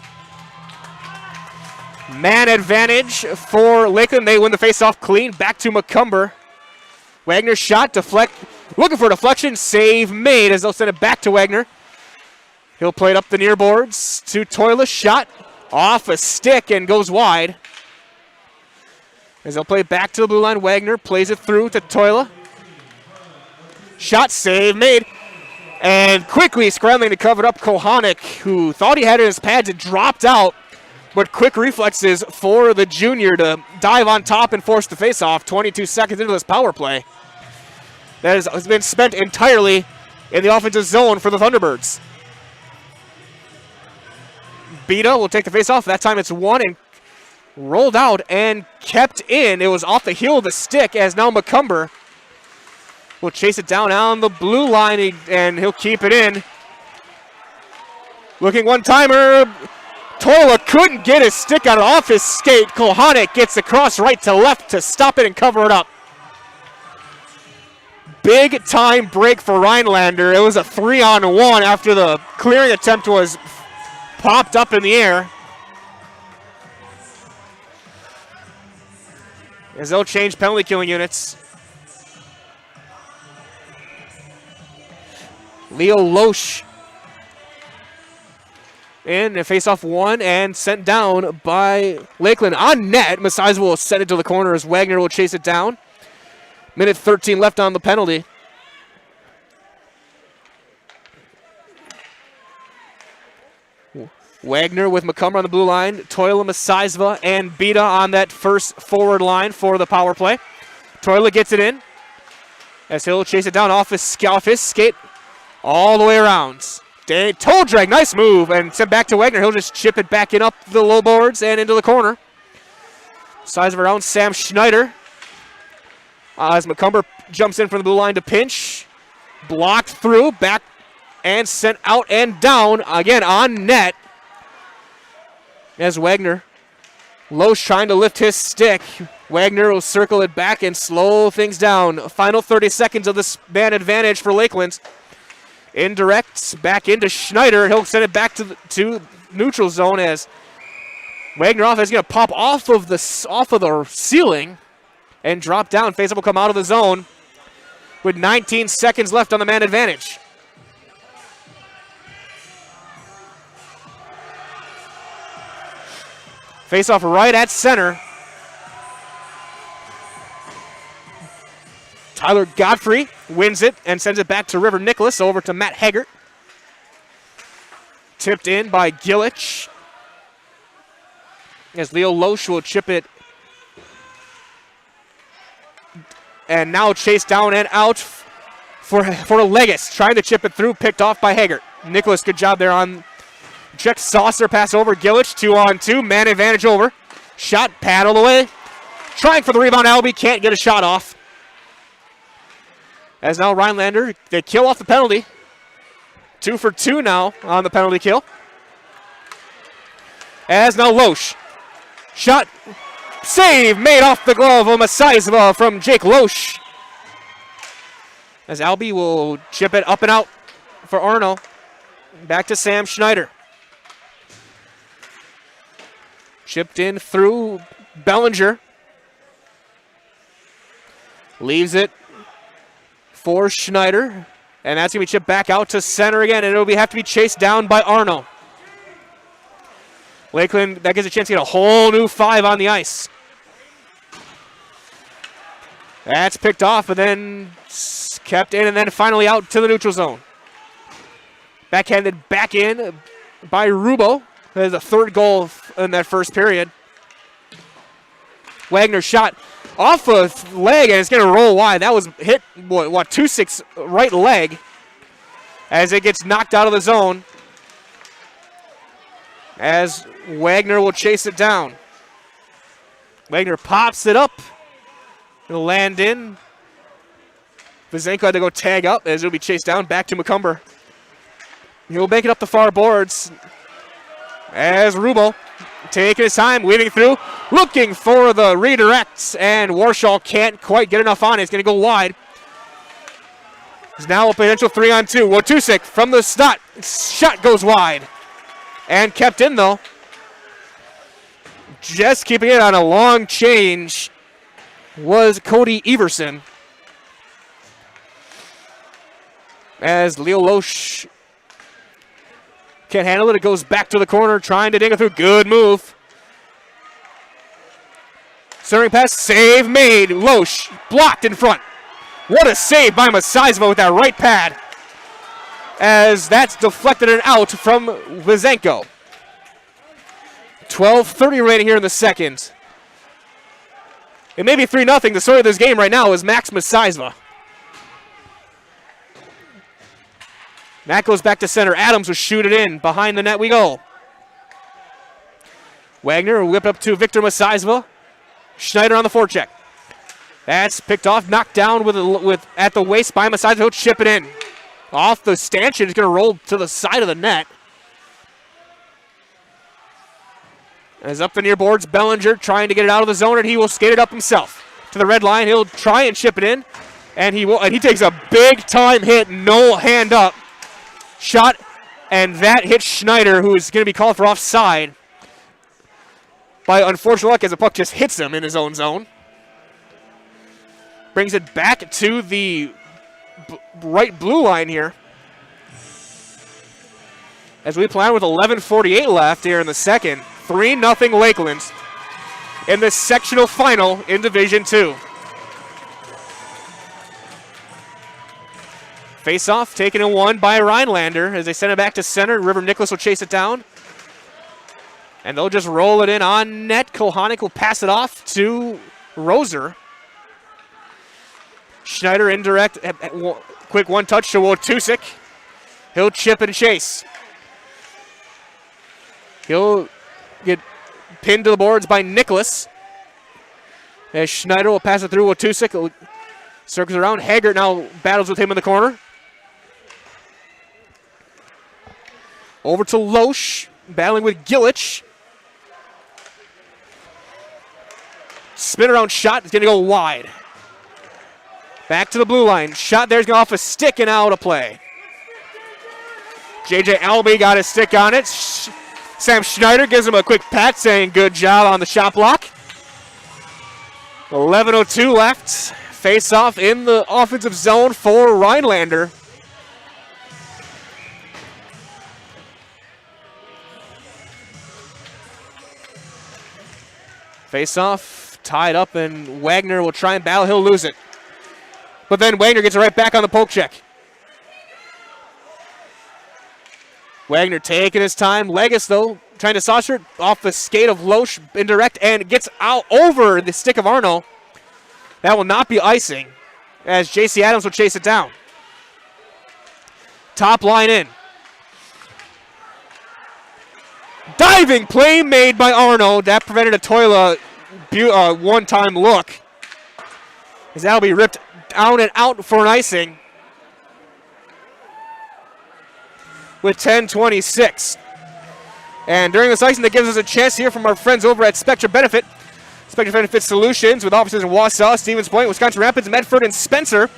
Man advantage for Lakeland. They win the face-off clean. Back to McCumber. Wagner shot, deflect, looking for a deflection. Save made as they'll send it back to Wagner. He'll play it up the near boards to Toila. Shot off a stick and goes wide. As they'll play back to the blue line, Wagner plays it through to Toila. Shot, save made. And quickly scrambling to cover it up, Kohanek, who thought he had it in his pads, it dropped out. But quick reflexes for the junior to dive on top and force the face-off 22 seconds into this power play. That has been spent entirely in the offensive zone for the Thunderbirds. Beta will take the face-off. That time it's won and rolled out and kept in. It was off the heel of the stick as now McCumber will chase it down on the blue line and he'll keep it in. Looking one-timer. Toila couldn't get his stick out off his skate. Kohanek gets across right to left to stop it and cover it up. Big time break for Rhinelander. It was a 3-on-1 after the clearing attempt was popped up in the air. As they'll change penalty killing units. Leo Loesch in a face-off one and sent down by Lakeland on net. Masaiza will send it to the corner as Wagner will chase it down. Minute 13 left on the penalty. Wagner with McCumber on the blue line. Toila, Masaiza, and Beta on that first forward line for the power play. Toila gets it in as he'll chase it down off his skate all the way around. Toe drag, nice move, and sent back to Wagner. He'll just chip it back in up the low boards and into the corner. Size of around Sam Schneider. As McCumber jumps in from the blue line to pinch. Blocked through, back, and sent out and down. Again on net. As Wagner. Loesch trying to lift his stick. Wagner will circle it back and slow things down. Final 30 seconds of this man advantage for Lakeland. Indirect, back into Schneider. He'll send it back to neutral zone as Wagner off is going to pop off of the ceiling and drop down. Faceoff will come out of the zone with 19 seconds left on the man advantage. Faceoff right at center. Tyler Godfrey wins it and sends it back to River Nicholas over to Matt Haggart. Tipped in by Gillich. As Leo Loesch will chip it. And now chased down and out for Legis. Trying to chip it through, picked off by Haggart. Nicholas, good job there on check saucer pass over Gillich. 2-on-2, man advantage over. Shot paddled away. Trying for the rebound, Albee can't get a shot off. As now Rhinelander, they kill off the penalty. 2 for 2 now on the penalty kill. As now Loesch. Shot, save made off the glove of Masaiza from Jake Loesch. As Albee will chip it up and out for Arno. Back to Sam Schneider. Chipped in through Bellinger. Leaves it for Schneider. And that's going to be chipped back out to center again. And it'll have to be chased down by Arno. Lakeland, that gives a chance to get a whole new 5 on the ice. That's picked off and then kept in and then finally out to the neutral zone. Backhanded back in by Rubo. There's a third goal in that first period. Wagner shot off a leg and it's going to roll wide. That was hit, 2-6 right leg as it gets knocked out of the zone. As Wagner will chase it down. Wagner pops it up. It'll land in. Vizenko had to go tag up as it'll be chased down back to McCumber. He'll make it up the far boards. As Rubo taking his time, weaving through, looking for the redirects, and Warshaw can't quite get enough on it. It's going to go wide. There's now a potential 3-on-2. Wojtusik from the slot. Shot goes wide. And kept in, though. Just keeping it on a long change was Cody Everson. As Leo Loesch can't handle it. It goes back to the corner, trying to dig it through. Good move. Centering pass, save made. Loesch blocked in front. What a save by Masaiza with that right pad. As that's deflected and out from Vizenko. 12:30 rating here in the second. It may be 3-0. The story of this game right now is Max Masaiza. That goes back to center. Adams will shoot it in. Behind the net we go. Wagner will whip up to Victor Masaiza. Schneider on the forecheck. That's picked off, knocked down with at the waist by Masaiza. He'll chip it in. Off the stanchion. It's going to roll to the side of the net. As up the near boards, Bellinger trying to get it out of the zone, and he will skate it up himself. To the red line. He'll try and chip it in. And he takes a big time hit. No hand up. Shot, and that hits Schneider, who is going to be called for offside. By unfortunate luck, as the puck just hits him in his own zone. Brings it back to the right blue line here. as we plan with 11:48 left here in the second. 3-0 Lakeland in the sectional final in Division II. Face-off taken and won by Rhinelander as they send it back to center. River Nicholas will chase it down. And they'll just roll it in on net. Kohanek will pass it off to Roser. Schneider indirect. Quick one touch to Wojtusik. He'll chip and chase. He'll get pinned to the boards by Nicholas. As Schneider will pass it through Wojtusik. Circles around. Haggart now battles with him in the corner. Over to Loesch, battling with Gillich. Spin around shot is going to go wide. Back to the blue line. Shot there's going off a stick and out of play. JJ Albee got his stick on it. Sam Schneider gives him a quick pat saying good job on the shot block. 11:02 left. Face off in the offensive zone for Rhinelander. Face off, tied up, and Wagner will try and battle. He'll lose it. But then Wagner gets it right back on the poke check. Wagner taking his time. Legis, though, trying to saucer it off the skate of Loesch, indirect, and gets out over the stick of Arno. That will not be icing, as J.C. Adams will chase it down. Top line in. Diving play made by Arno. That prevented a Toila one-time look. As that'll be ripped down and out for an icing. With 10:26. And during this icing, that gives us a chance to hear from our friends over at Spectra Benefit. Spectra Benefit Solutions with offices in Wausau, Stevens Point, Wisconsin Rapids, Medford, and Spencer.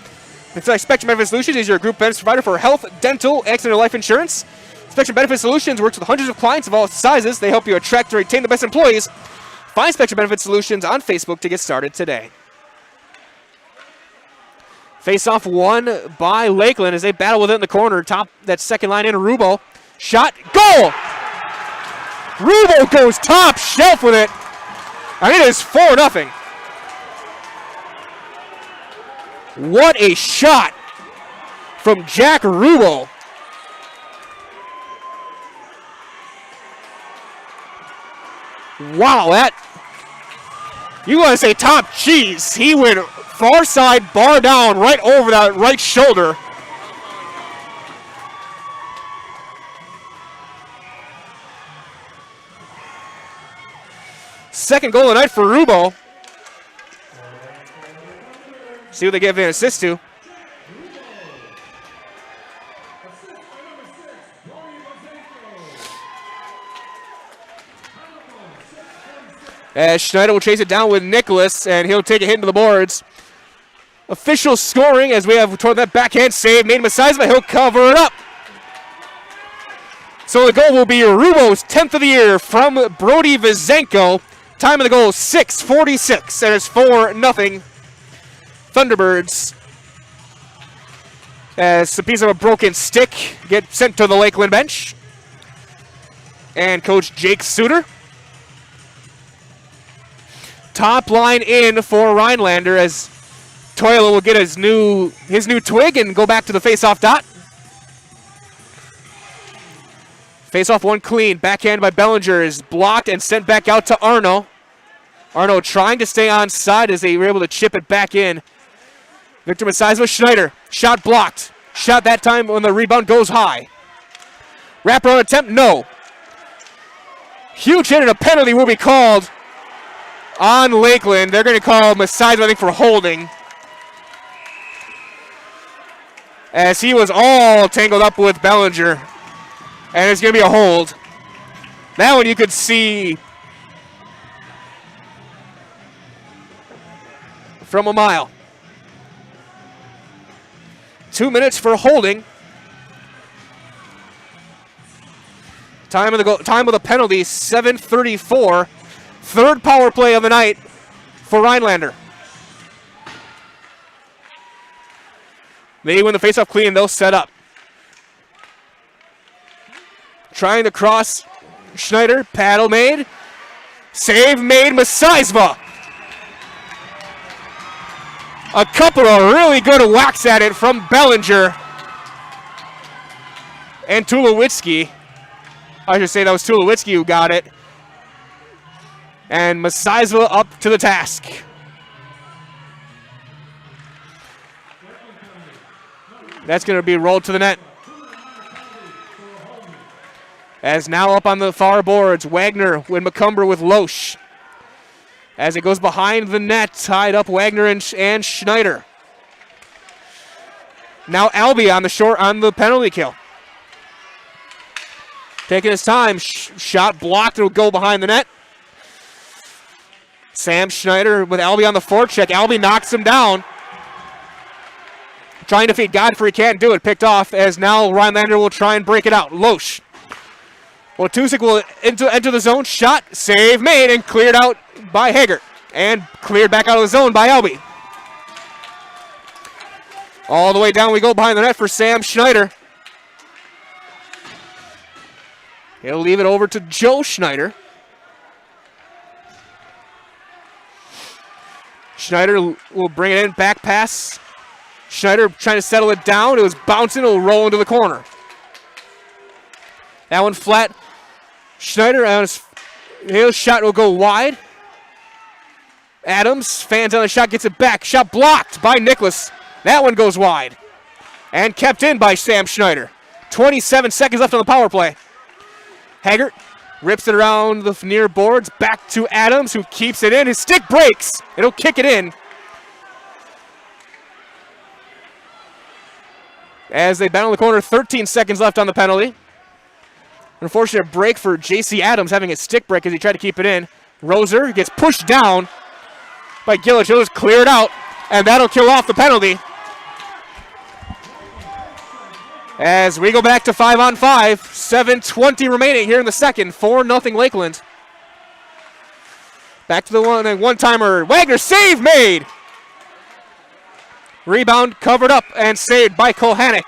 Spectra Benefit Solutions is your group benefits provider for health, dental, accident, and life insurance. Spectrum Benefit Solutions works with hundreds of clients of all sizes. They help you attract and retain the best employees. Find Spectrum Benefit Solutions on Facebook to get started today. Face-off won by Lakeland as they battle with it in the corner. Top that second line in, Rubo. Shot, goal! Rubo goes top shelf with it. And it is 4-0. What a shot from Jack Rubo. Wow, that, you want to say top cheese. He went far side, bar down, right over that right shoulder. Second goal of the night for Rubo. See what they give an assist to. As Schneider will chase it down with Nicholas, and he'll take a hit into the boards. Official scoring as we have toward that backhand save made by Seisma. He'll cover it up. So the goal will be Rubo's 10th of the year from Brody Vizenko. Time of the goal, 6:46, and it's 4-0 Thunderbirds. As a piece of a broken stick gets sent to the Lakeland bench. And Coach Jake Suter. Top line in for Rhinelander as Toila will get his new twig and go back to the face-off dot. Face-off one clean. Backhand by Bellinger is blocked and sent back out to Arno. Arno trying to stay on side as they were able to chip it back in. Victor Messias with Schneider. Shot blocked. Shot that time when the rebound goes high. Wraparound attempt, no. Huge hit and a penalty will be called on Lakeland. They're going to call Messias, I think, for holding. As he was all tangled up with Bellinger. And it's going to be a hold. That one you could see from a mile. 2 minutes for holding. Time of the penalty, 7:34. Third power play of the night for Rhinelander. They win the faceoff clean, they'll set up. Trying to cross Schneider. Paddle made. Save made. Masizva. A couple of really good whacks at it from Bellinger and Tulowitzki. I should say that was Tulowitzki who got it. And Masizva up to the task. That's going to be rolled to the net. As now up on the far boards, Wagner with McCumber with Loesch. As it goes behind the net, tied up Wagner and Schneider. Now Albie on the penalty kill. Taking his time, shot blocked, it'll go behind the net. Sam Schneider with Albie on the forecheck. Albie knocks him down. Trying to feed Godfrey, can't do it. Picked off as now Rhinelander will try and break it out. Loesch. Well, Tusick will enter the zone. Shot, save made, and cleared out by Haggart. And cleared back out of the zone by Albie. All the way down we go behind the net for Sam Schneider. He'll leave it over to Joe Schneider. Schneider will bring it in, back pass. Schneider trying to settle it down. It was bouncing, it'll roll into the corner. That one flat. Schneider, his shot will go wide. Adams, fans on the shot, gets it back. Shot blocked by Nicholas. That one goes wide. And kept in by Sam Schneider. 27 seconds left on the power play. Haggart rips it around the near boards. Back to Adams, who keeps it in. His stick breaks. It'll kick it in. As they battle the corner, 13 seconds left on the penalty. Unfortunate break for J.C. Adams having a stick break as he tried to keep it in. Roser gets pushed down by Gillich. He'll just clear it out, and that'll kill off the penalty. As we go back to 5-on-5, 7:20 remaining here in the second, 4-0 Lakeland. Back to the one-timer. Wagner, save made. Rebound covered up and saved by Kohanek.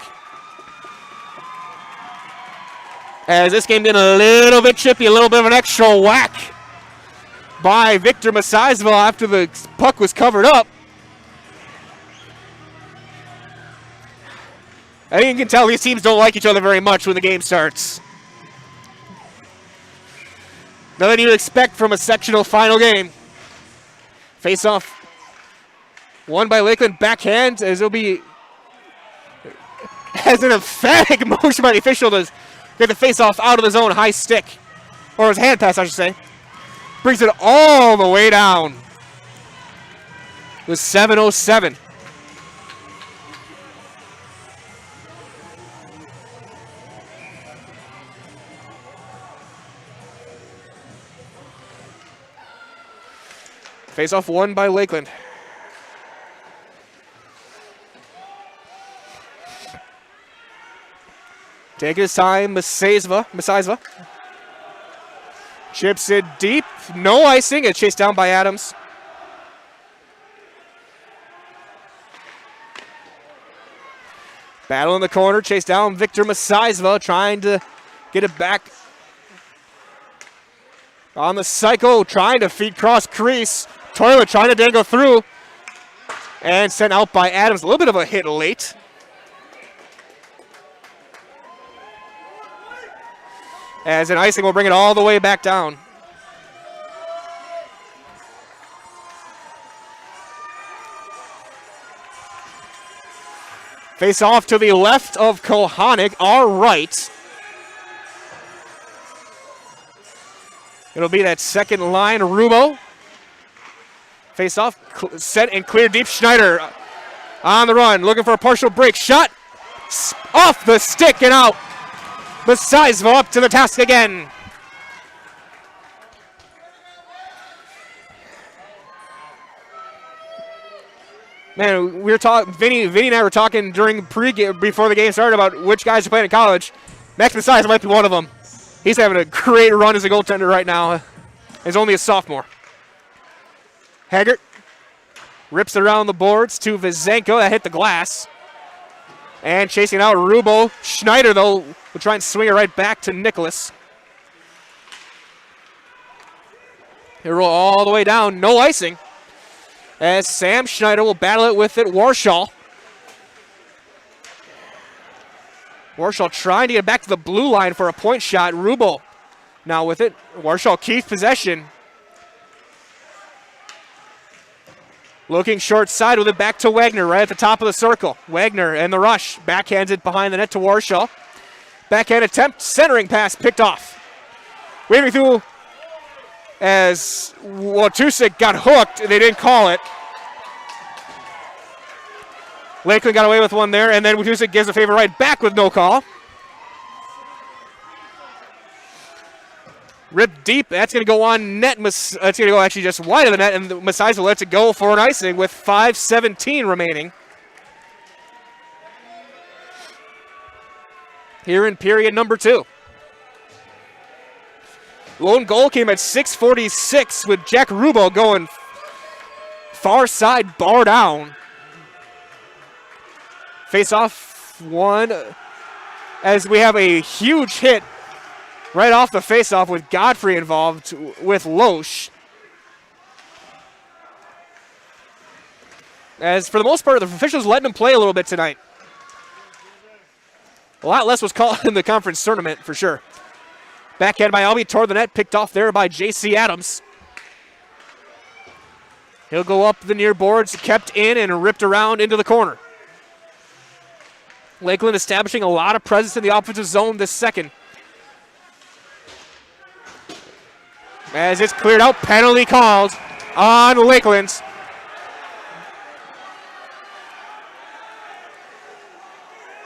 As this game getting a little bit chippy, a little bit of an extra whack by Victor Masizva after the puck was covered up. I think you can tell these teams don't like each other very much when the game starts. Nothing you'd expect from a sectional final game. Face off. Won by Lakeland, backhand, as it'll be as an emphatic motion by the official to get the face-off out of the zone, high stick. Or his hand pass, I should say. Brings it all the way down. It was 7:07. Face-off won by Lakeland. Taking his time, Masizva. Chips it deep. No icing. It's chased down by Adams. Battle in the corner. Chased down Victor Masizva, trying to get it back. On the cycle, trying to feed cross crease. Toilet trying to dangle through. And sent out by Adams. A little bit of a hit late. As an icing will bring it all the way back down. Face off to the left of Kohanek, our right. It'll be that second line, Rubo. Face off, set and clear deep. Schneider on the run, looking for a partial break. Shot off the stick and out. Masizva up to the task again. Man, we were talking. Vinny and I were talking during pregame before the game started about which guys are playing in college. Max Masizva might be one of them. He's having a great run as a goaltender right now. He's only a sophomore. Haggart rips it around the boards to Vizenko. That hit the glass. And chasing out Rubo. Schneider, though, will try and swing it right back to Nicholas. He'll roll all the way down. No icing. As Sam Schneider will battle it with it. Warshall. Warshall trying to get back to the blue line for a point shot. Rubo now with it. Warshall keeps possession. Looking short side with it back to Wagner right at the top of the circle. Wagner and the rush. Backhands it behind the net to Warshall. Backhand attempt. Centering pass picked off. Waving through as Watusik got hooked. They didn't call it. Lakeland got away with one there, and then Watusik gives a favor right back with no call. Ripped deep. That's going to go on net. It's going to go actually just wide of the net, and Masaiza lets it go for an icing with 5:17 remaining. Here in period number 2. Lone goal came at 6:46 with Jack Rubo going far side, bar down. Face off one as we have a huge hit right off the face-off with Godfrey involved with Loesch. As for the most part, the officials letting him play a little bit tonight. A lot less was called in the conference tournament for sure. Backhand by Albee toward the net, picked off there by J.C. Adams. He'll go up the near boards, kept in and ripped around into the corner. Lakeland establishing a lot of presence in the offensive zone this second. As it's cleared out, penalty called on Lakeland.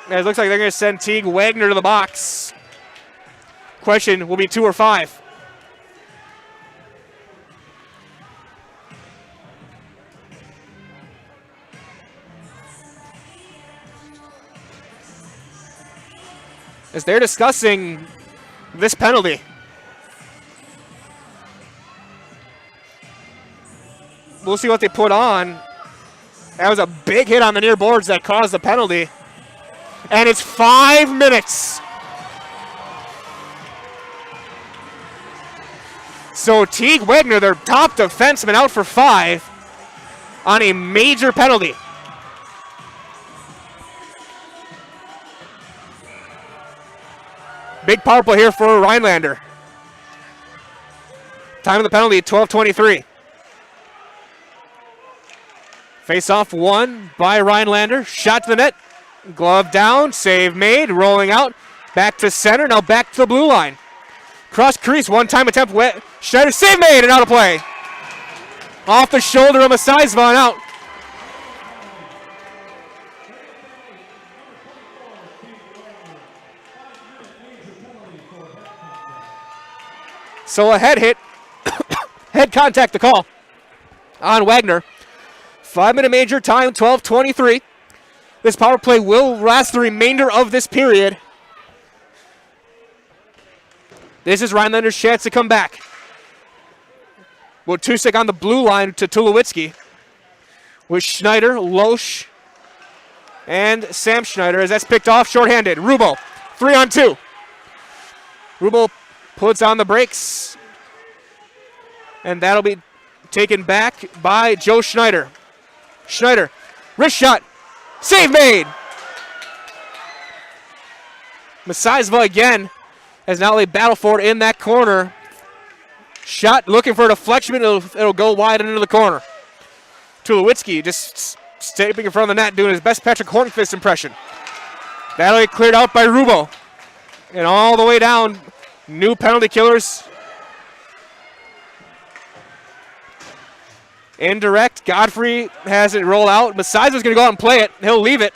It looks like they're going to send Teague Wagner to the box. Question will be 2 or 5. As they're discussing this penalty. We'll see what they put on. That was a big hit on the near boards that caused the penalty. And it's 5 minutes. So Teague Wagner, their top defenseman, out for 5 on a major penalty. Big power play here for Rhinelander. Time of the penalty, 12:23. Face-off won by Rhinelander. Shot to the net. Glove down. Save made. Rolling out. Back to center. Now back to the blue line. Cross crease. One-time attempt. Schneider save made and out of play. Off the shoulder of Masaiza and out. So a head hit. Head contact the call on Wagner. 5-minute major time, 12:23. This power play will last the remainder of this period. This is Rhinelander's chance to come back. Watusik on the blue line to Tulowitzki. With Schneider, Loesch, and Sam Schneider as that's picked off shorthanded. Rubo, 3-on-2. Rubo puts on the brakes. And that'll be taken back by Joe Schneider. Schneider, wrist shot, save made. Masaiza again as now they battle for it in that corner. Shot looking for a deflection, it'll go wide into the corner. Tulowitzki just stepping in front of the net, doing his best Patrick Hornquist impression. That'll get cleared out by Rubo. And all the way down, new penalty killers. Indirect. Godfrey has it roll out. Masaiza's going to go out and play it. He'll leave it.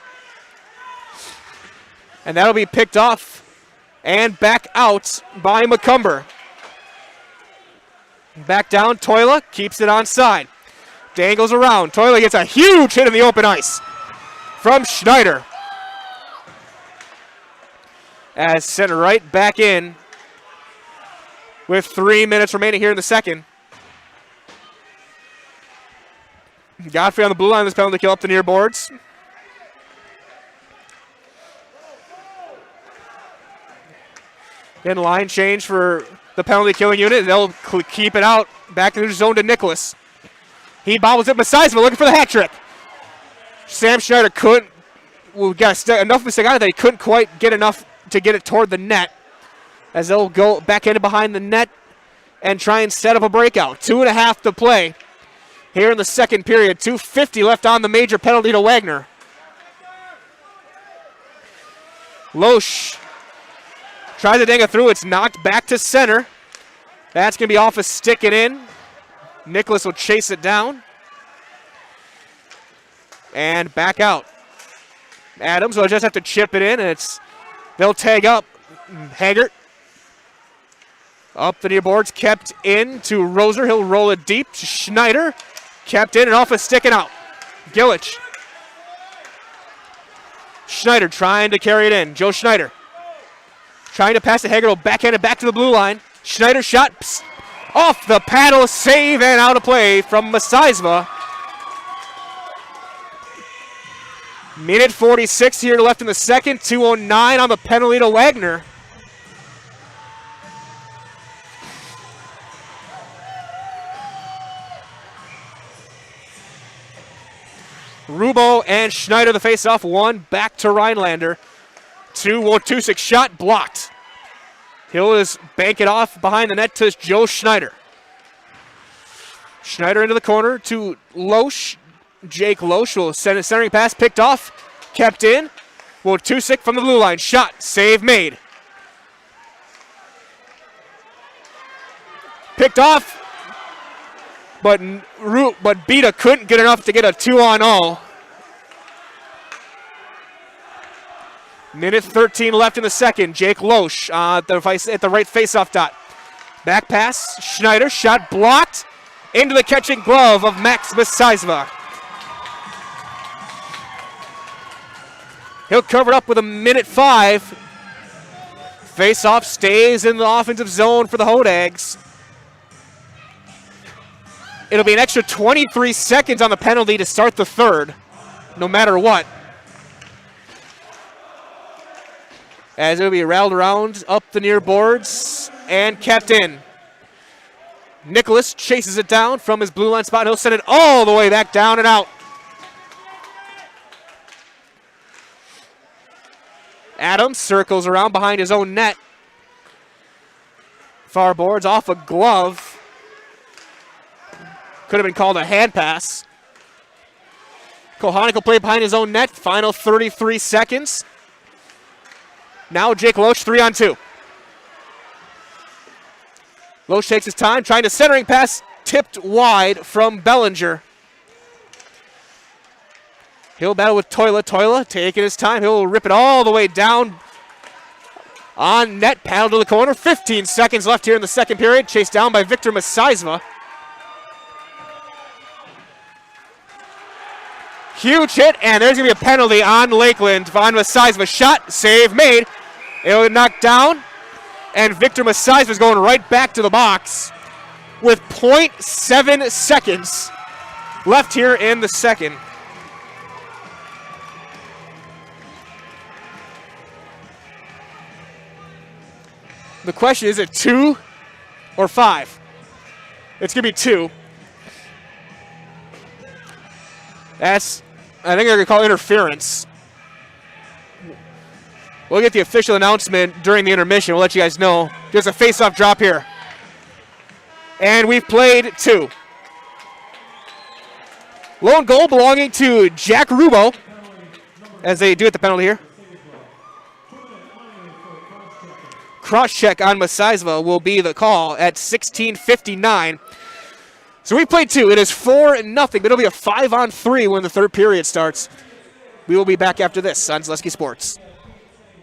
And that'll be picked off and back out by McCumber. Back down. Toila keeps it on side. Dangles around. Toila gets a huge hit in the open ice from Schneider. As sent right back in with 3 minutes remaining here in the second. Godfrey on the blue line, this penalty kill up the near boards. In line change for the penalty killing unit. They'll keep it out back in the zone to Nicholas. He bobbles it. Messiah looking for the hat trick. Sam Schneider couldn't. Well, got enough mistake on it that he couldn't quite get enough to get it toward the net. As they'll go back in behind the net and try and set up a breakout. 2.5 to play here in the second period. 2:50 left on the major penalty to Wagner. Loesch tries to dang it through. It's knocked back to center. That's going to be off a stick and in. Nicholas will chase it down. And back out. Adams will just have to chip it in. And they'll tag up. Haggart. Up the near boards. Kept in to Roser. He'll roll it deep to Schneider. Kept in and off a stick and out. Gillich. Schneider trying to carry it in. Joe Schneider. Trying to pass to Haggart. Will backhand it back to the blue line. Schneider shot off the paddle. Save and out of play from Messiah. Minute 46 here left in the second. 2:09 on the penalty to Wagner. Rubo and Schneider the face-off. One back to Rhinelander. 2-1-2-6 shot blocked. He'll just bank it off behind the net to Joe Schneider. Schneider into the corner to Loesch. Jake Loesch will send a centering pass, picked off, kept in. Tusick from the blue line. Shot, save made. Picked off, but Beta couldn't get enough to get a 2-on-0. Minute 13 left in the second. Jake Loesch at the right face-off dot. Back pass, Schneider, shot blocked into the catching glove of Max Messiah. He'll cover it up with a minute 5. Face-off stays in the offensive zone for the Hodags. It'll be an extra 23 seconds on the penalty to start the third, no matter what. As it'll be rattled around up the near boards and kept in. Nicholas chases it down from his blue line spot. He'll send it all the way back down and out. Adams circles around behind his own net. Far boards off a glove. Could have been called a hand pass. Kohanic will play behind his own net. Final 33 seconds. Now Jake Loesch 3-on-2. Loesch takes his time, trying to centering pass, tipped wide from Bellinger. He'll battle with Toila. Toila taking his time. He'll rip it all the way down on net, paddle to the corner. 15 seconds left here in the second period. Chased down by Victor Messiah. Huge hit, and there's going to be a penalty on Lakeland. On Messiah. Shot, save made. It'll get knocked down, and Victor Messiah is going right back to the box with 0.7 seconds left here in the second. The question is it 2 or 5? It's going to be 2. I think they're going to call interference. We'll get the official announcement during the intermission. We'll let you guys know. There's a face-off drop here. And we've played 2. Lone goal belonging to Jack Rubo as they do at the penalty here. Cross-check on Messiah will be the call at 16:59. So we played 2. It is 4-0, but it'll be a 5-on-3 when the third period starts. We will be back after this on Zaleski Sports.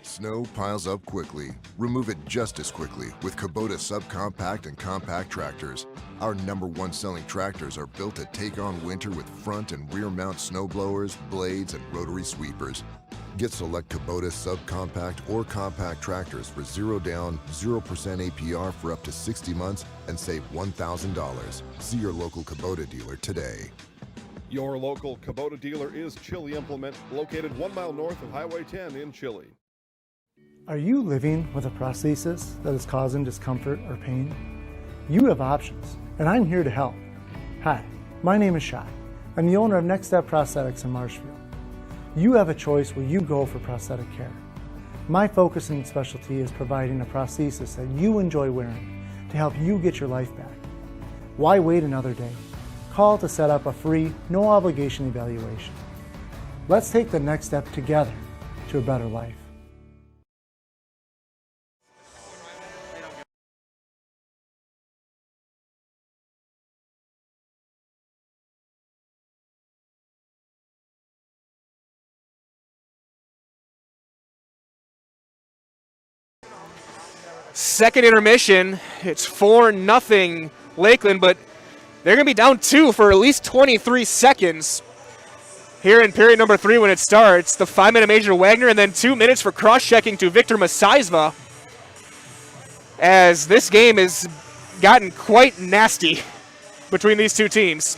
Snow piles up quickly. Remove it just as quickly with Kubota subcompact and compact tractors. Our #1 selling tractors are built to take on winter with front and rear mount snow blowers, blades, and rotary sweepers. Get select Kubota subcompact or compact tractors for 0 down, 0% APR for up to 60 months and save $1,000. See your local Kubota dealer today. Your local Kubota dealer is Chili Implement, located 1 mile north of Highway 10 in Chili. Are you living with a prosthesis that is causing discomfort or pain? You have options, and I'm here to help. Hi, my name is Shai. I'm the owner of Next Step Prosthetics in Marshfield. You have a choice where you go for prosthetic care. My focus and specialty is providing a prosthesis that you enjoy wearing to help you get your life back. Why wait another day? Call to set up a free, no obligation evaluation. Let's take the next step together to a better life. Second intermission, it's 4-0 Lakeland, but they're going to be down 2 for at least 23 seconds. Here in period number 3 when it starts, the 5-minute Major Wagner and then 2 minutes for cross-checking to Victor Masizva, as this game has gotten quite nasty between these two teams.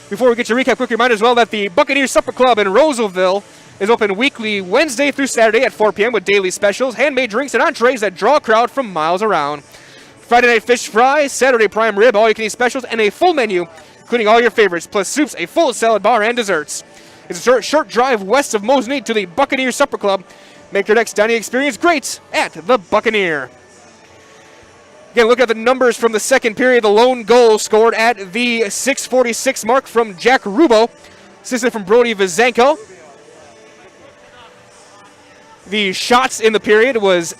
Before we get to recap, quick reminder as well that the Buccaneers Supper Club in Roseville is open weekly Wednesday through Saturday at 4 p.m. with daily specials, handmade drinks, and entrees that draw a crowd from miles around. Friday night fish fry, Saturday prime rib, all-you-can-eat specials, and a full menu, including all your favorites, plus soups, a full salad bar, and desserts. It's a short drive west of Mosinee to the Buccaneers Supper Club. Make your next dining experience great at the Buccaneer. Again, look at the numbers from the second period. The lone goal scored at the 6:46 mark from Jack Rubo, assisted from Brody Vizenko. The shots in the period was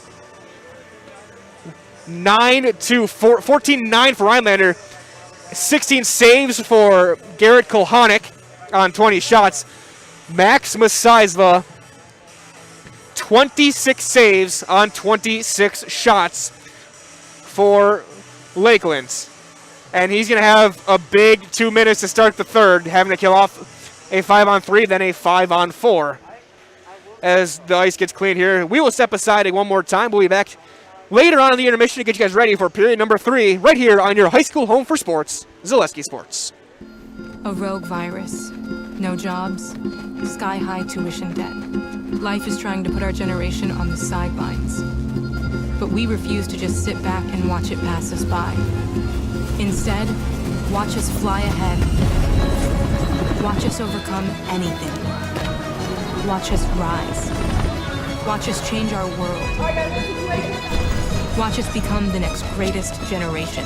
14-9 for Rhinelander, 16 saves for Garrett Kulhanek on 20 shots. Max Masizva, 26 saves on 26 shots for Lakeland. And he's going to have a big 2 minutes to start the third, having to kill off a 5-on-3, then a 5-on-4. As the ice gets clean here, we will step aside one more time. We'll be back later on in the intermission to get you guys ready for period number 3, right here on your high school home for sports, Zaleski Sports. A rogue virus, no jobs, sky-high tuition debt. Life is trying to put our generation on the sidelines. But we refuse to just sit back and watch it pass us by. Instead, watch us fly ahead. Watch us overcome anything. Watch us rise. Watch us change our world. Watch us become the next greatest generation.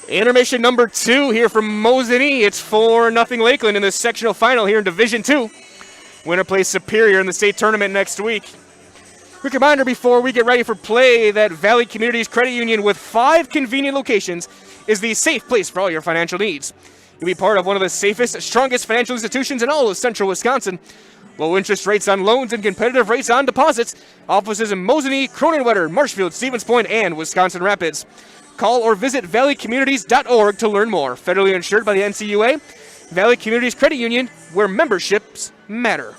Intermission number 2 here from Mosinee. It's 4-0 Lakeland in the sectional final here in Division 2. Winner plays Superior in the state tournament next week. Quick reminder before we get ready for play that Valley Communities Credit Union, with 5 convenient locations, is the safe place for all your financial needs. You'll be part of one of the safest, strongest financial institutions in all of central Wisconsin. Low interest rates on loans and competitive rates on deposits. Offices in Mosinee, Croninwetter, Marshfield, Stevens Point, and Wisconsin Rapids. Call or visit valleycommunities.org to learn more. Federally insured by the NCUA. Valley Communities Credit Union, where memberships matter.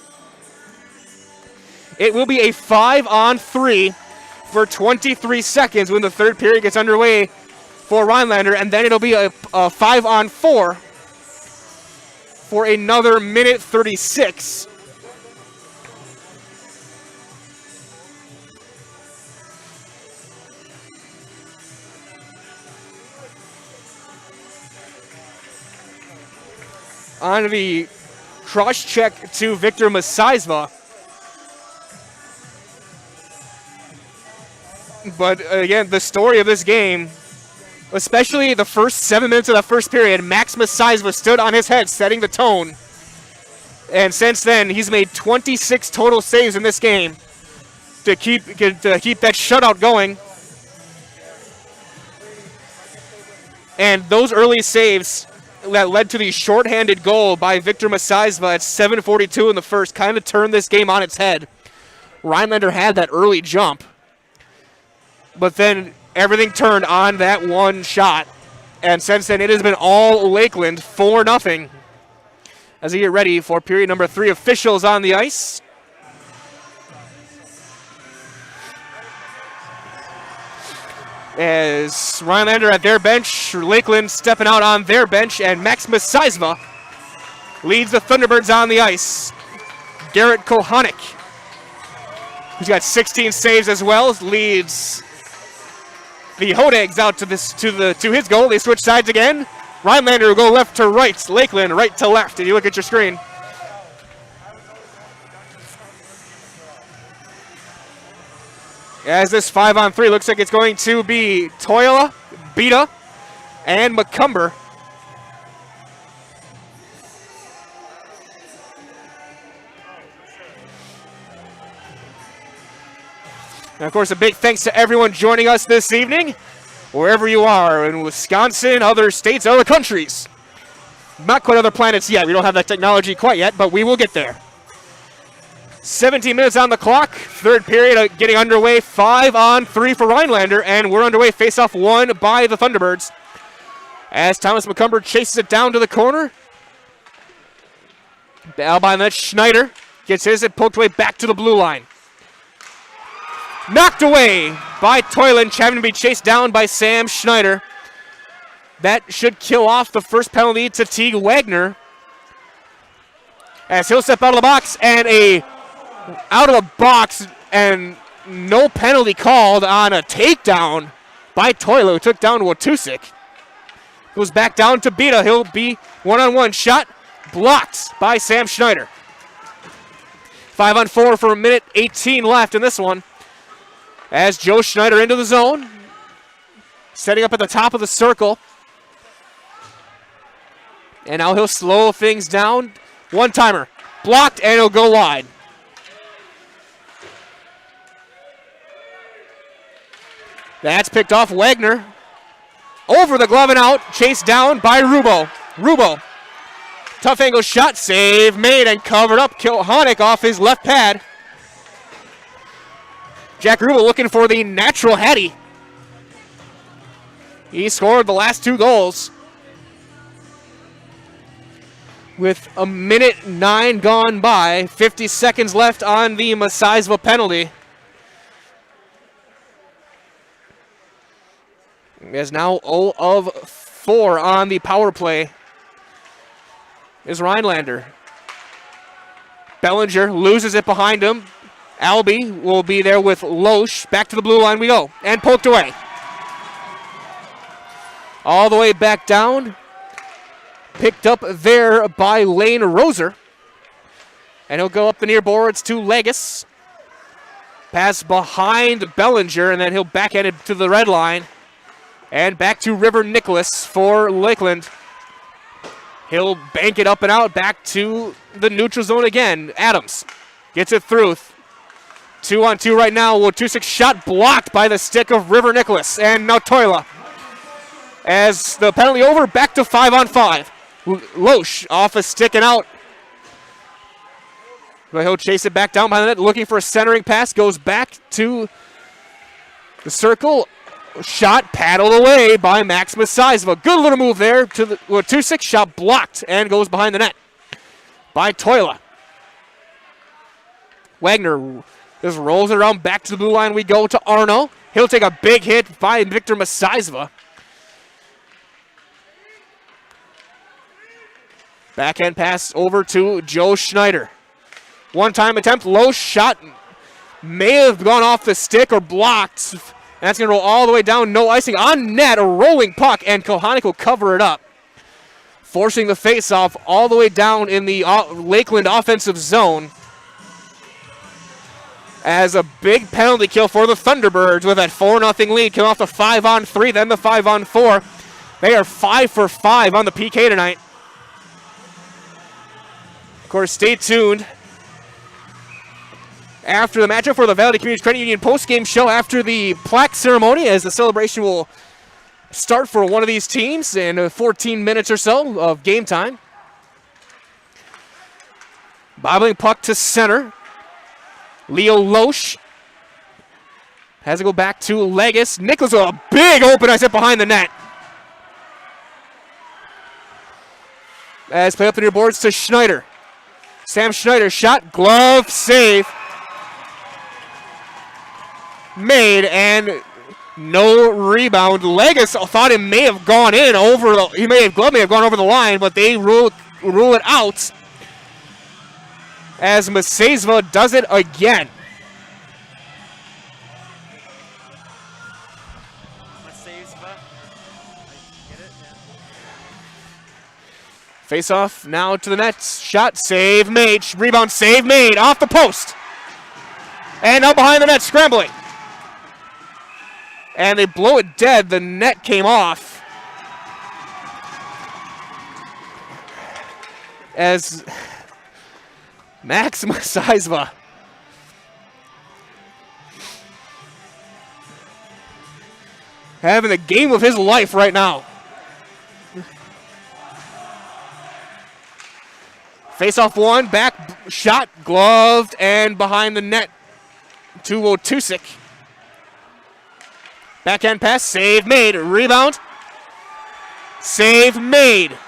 It will be a 5-on-3 for 23 seconds when the third period gets underway for Rhinelander, and then it'll be a 5-on-4 for another minute 36. On the cross check to Victor Masizva. But again, the story of this game, especially the first 7 minutes of the first period, Max Masizva stood on his head, setting the tone. And since then, he's made 26 total saves in this game to keep that shutout going. And those early saves that led to the shorthanded goal by Victor Masizva at 7:42 in the first kind of turned this game on its head. Rhinelander had that early jump, but then everything turned on that one shot. And since then, it has been all Lakeland, 4-0. As we get ready for period number 3, officials on the ice. As Rhinelander at their bench, Lakeland stepping out on their bench, and Max Masizva leads the Thunderbirds on the ice. Garrett Kohanek, who's got 16 saves as well, leads the Hodags out to his goal. They switch sides again. Rhinelander will go left to right, Lakeland right to left. If you look at your screen. As this 5-on-3 looks like it's going to be Toila, Beta, and McCumber. And of course, a big thanks to everyone joining us this evening, wherever you are, in Wisconsin, other states, other countries. Not quite other planets yet. We don't have that technology quite yet, but we will get there. 17 minutes on the clock. Third period getting underway. 5-on-3 for Rhinelander, and we're underway. Face-off won by the Thunderbirds. As Thomas McCumber chases it down to the corner. Down by that, Schneider gets his and poked away back to the blue line. Knocked away by Toyland, having to be chased down by Sam Schneider. That should kill off the first penalty to Teague Wagner. As he'll step out of the box, and no penalty called on a takedown by Toyla, who took down Watusik. Goes back down to Beta. He'll be one-on-one shot blocked by Sam Schneider. 5-on-4 for a minute 18 left in this one. As Joe Schneider into the zone, setting up at the top of the circle. And now he'll slow things down. One-timer. Blocked, and he'll go wide. That's picked off Wagner. Over the glove and out. Chased down by Rubo. Rubo. Tough angle shot. Save made and covered up. Kohanek off his left pad. Jack Rubo looking for the natural Hattie. He scored the last 2 goals. With a minute 9 gone by, 50 seconds left on the Masizva penalty. Is now 0 of 4 on the power play. Is Rhinelander. Bellinger loses it behind him. Albie will be there with Loesch. Back to the blue line we go. And poked away. All the way back down. Picked up there by Lane Roser. And he'll go up the near boards to Legis. Pass behind Bellinger, and then he'll backhand it to the red line. And back to River Nicholas for Lakeland. He'll bank it up and out back to the neutral zone again. Adams gets it through. 2-on-2 right now. Wojtusik shot blocked by the stick of River Nicholas. And now Toila. As the penalty over, back to 5-on-5. Loesch off a stick and out. But he'll chase it back down behind the net, looking for a centering pass. Goes back to the circle. Shot paddled away by Max Masizva. Good little move there to the Wojtusik. Shot blocked and goes behind the net by Toila. Wagner just rolls it around back to the blue line. We go to Arno. He'll take a big hit by Victor Masizva. Backhand pass over to Joe Schneider. One-time attempt, low shot. May have gone off the stick or blocked. And that's going to roll all the way down, no icing. On net, a rolling puck, and Kohanik will cover it up. Forcing the face-off all the way down in the Lakeland offensive zone. As a big penalty kill for the Thunderbirds with that 4-0 lead. Come off the 5-on-3, then the 5-on-4. They are 5 for 5 on the PK tonight. Of course, stay tuned after the matchup for the Valley Community Credit Union post-game show after the plaque ceremony, as the celebration will start for one of these teams in 14 minutes or so of game time. Bobbling puck to center. Leo Loesch has to go back to Legis. Nicholas with a big open ice hit behind the net. As play up the near boards to Schneider. Sam Schneider shot, glove, save. Made and no rebound. Legis thought it may have gone in over the, glove may have gone over the line, but they rule it out. As Masizva does it again. Face off now to the net. Shot, save made. Rebound, save made. Off the post. And now behind the net, scrambling. And they blow it dead. The net came off. As Max Masizva having the game of his life right now. Face off one, back shot, gloved, and behind the net to Wojtusik. Backhand pass, save made, rebound, save made.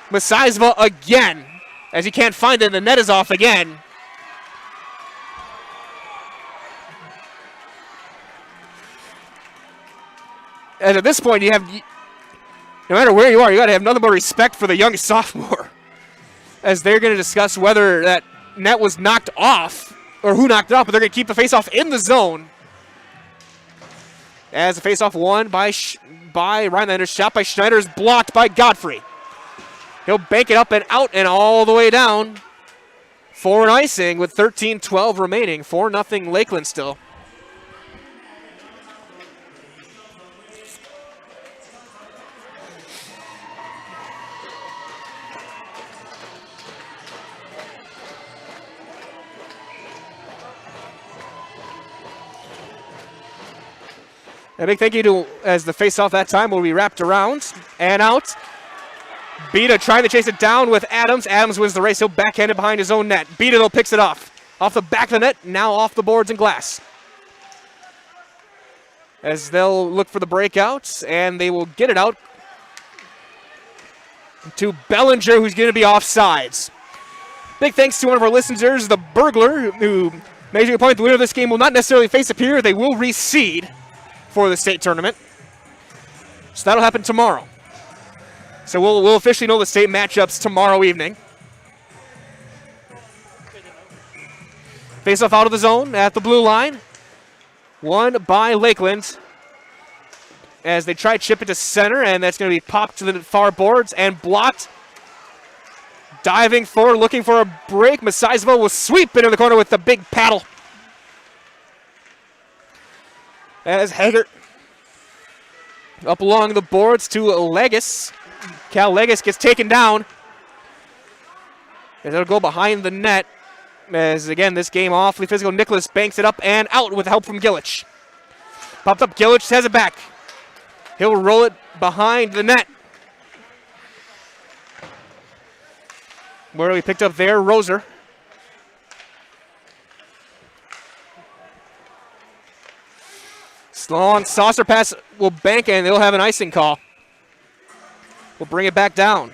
Masizva again, as he can't find it, the net is off again. And at this point, you have, no matter where you are, you got to have nothing but respect for the young sophomore, as they're going to discuss whether that net was knocked off or who knocked it off, but they're going to keep the faceoff in the zone. As the faceoff won by Rhinelander, shot by Schneider is blocked by Godfrey. He'll bank it up and out and all the way down for an icing with 13-12 remaining. 4-0 Lakeland still. A big thank you to, as the face-off that time will be wrapped around and out. Beta trying to chase it down with Adams. Adams wins the race. He'll backhand it behind his own net. Beta, though, picks it off the back of the net, now off the boards and glass. As they'll look for the breakouts, and they will get it out to Bellinger, who's going to be offsides. Big thanks to one of our listeners, the Burglar, who making a point the winner of this game will not necessarily face a peer. They will reseed for the state tournament. So that'll happen tomorrow. So we'll officially know the state matchups tomorrow evening. Face off out of the zone at the blue line. Won by Lakeland. As they try to chip it to center, and that's going to be popped to the far boards and blocked. Diving forward, looking for a break. Masizva will sweep into the corner with the big paddle. As Haggart Up along the boards to Legis. Cal Legis gets taken down. As it'll go behind the net. As again, this game awfully physical. Nicholas banks it up and out with help from Gillich. Popped up, Gillich has it back. He'll roll it behind the net. Where we picked up there, Roser. Slow on saucer pass will bank and they'll have an icing call. We'll bring it back down.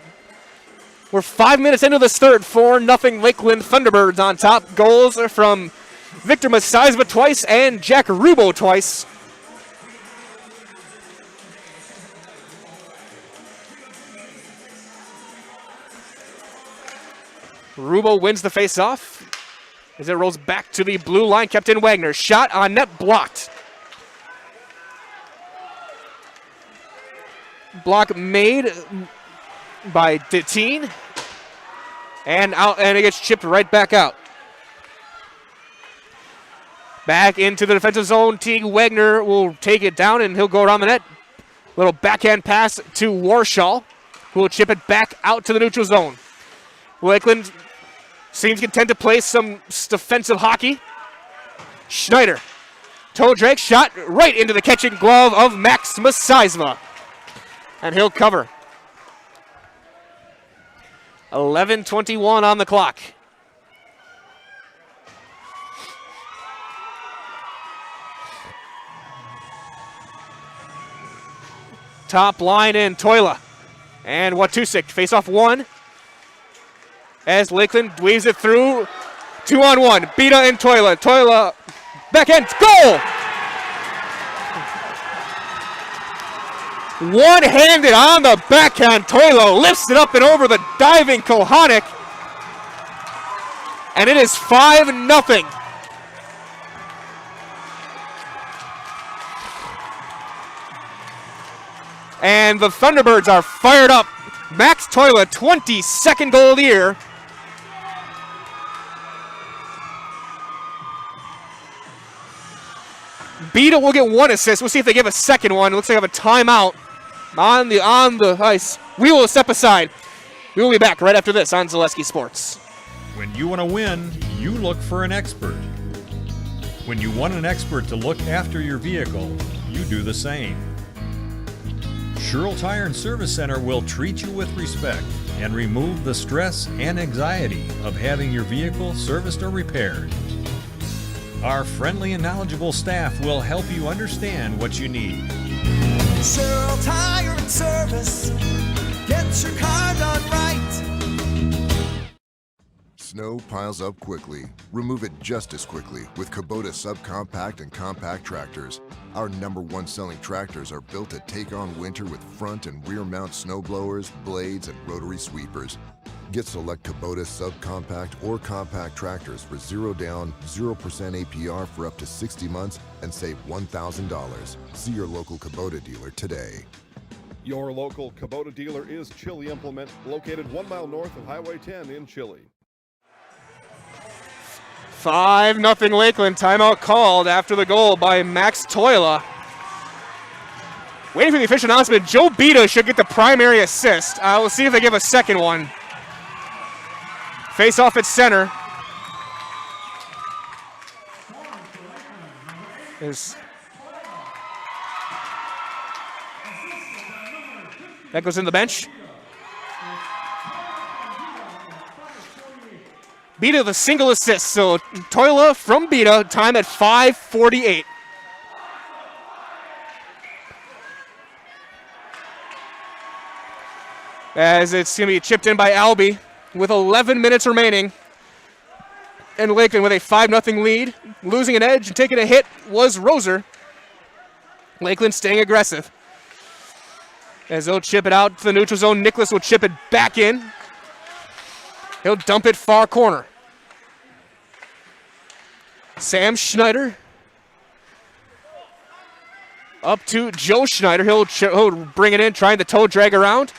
We're 5 minutes into this third. 4-0 Lakeland Thunderbirds on top. Goals are from Victor Masizba twice and Jack Rubo twice. Rubo wins the face-off as it rolls back to the blue line. Kept in Wagner. Shot on net blocked. Block made by Deteen. And out, and it gets chipped right back out. Back into the defensive zone. Teague Wagner will take it down and he'll go around the net. Little backhand pass to Warshall, who will chip it back out to the neutral zone. Lakeland seems content to play some defensive hockey. Schneider. Toe drag shot right into the catching glove of Max Masizma. And he'll cover. 11:21 on the clock. Top line in Toila. And Watusik face off one. As Lakeland weaves it through. 2-on-1. Beta and Toila. Toila backhand goal! One-handed on the backhand. Toilo lifts it up and over the diving Kohanek. And it is 5-0. And the Thunderbirds are fired up. Max Toila, 22nd goal of the year. Beta will get one assist. We'll see if they give a second one. It looks like they have a timeout on the ice. We will step aside. We will be back right after this on Zaleski Sports. When you want to win, you look for an expert. When you want an expert to look after your vehicle, you do the same. Sherrill Tire and Service Center will treat you with respect and remove the stress and anxiety of having your vehicle serviced or repaired. Our friendly and knowledgeable staff will help you understand what you need. Sherrill Tire and Service, get your car done right. Snow piles up quickly. Remove it just as quickly with Kubota subcompact and compact tractors. Our #1 selling tractors are built to take on winter with front and rear mount snow blowers, blades, and rotary sweepers. Get select Kubota subcompact or compact tractors for 0 down, 0% APR for up to 60 months and save $1,000. See your local Kubota dealer today. Your local Kubota dealer is Chili Implement, located 1 mile north of Highway 10 in Chili. 5-0 Lakeland. Timeout called after the goal by Max Toila. Waiting for the official announcement. Joe Beta should get the primary assist. We'll see if they give a second one. Face off at center. That goes in the bench. Beta the single assist, so Toila from Beta, time at 5:48. As it's going to be chipped in by Albie with 11 minutes remaining. And Lakeland with a 5-0 lead. Losing an edge and taking a hit was Roser. Lakeland staying aggressive. As they'll chip it out to the neutral zone, Nicholas will chip it back in. He'll dump it far corner. Sam Schneider. Up to Joe Schneider. He'll bring it in, trying to toe drag around.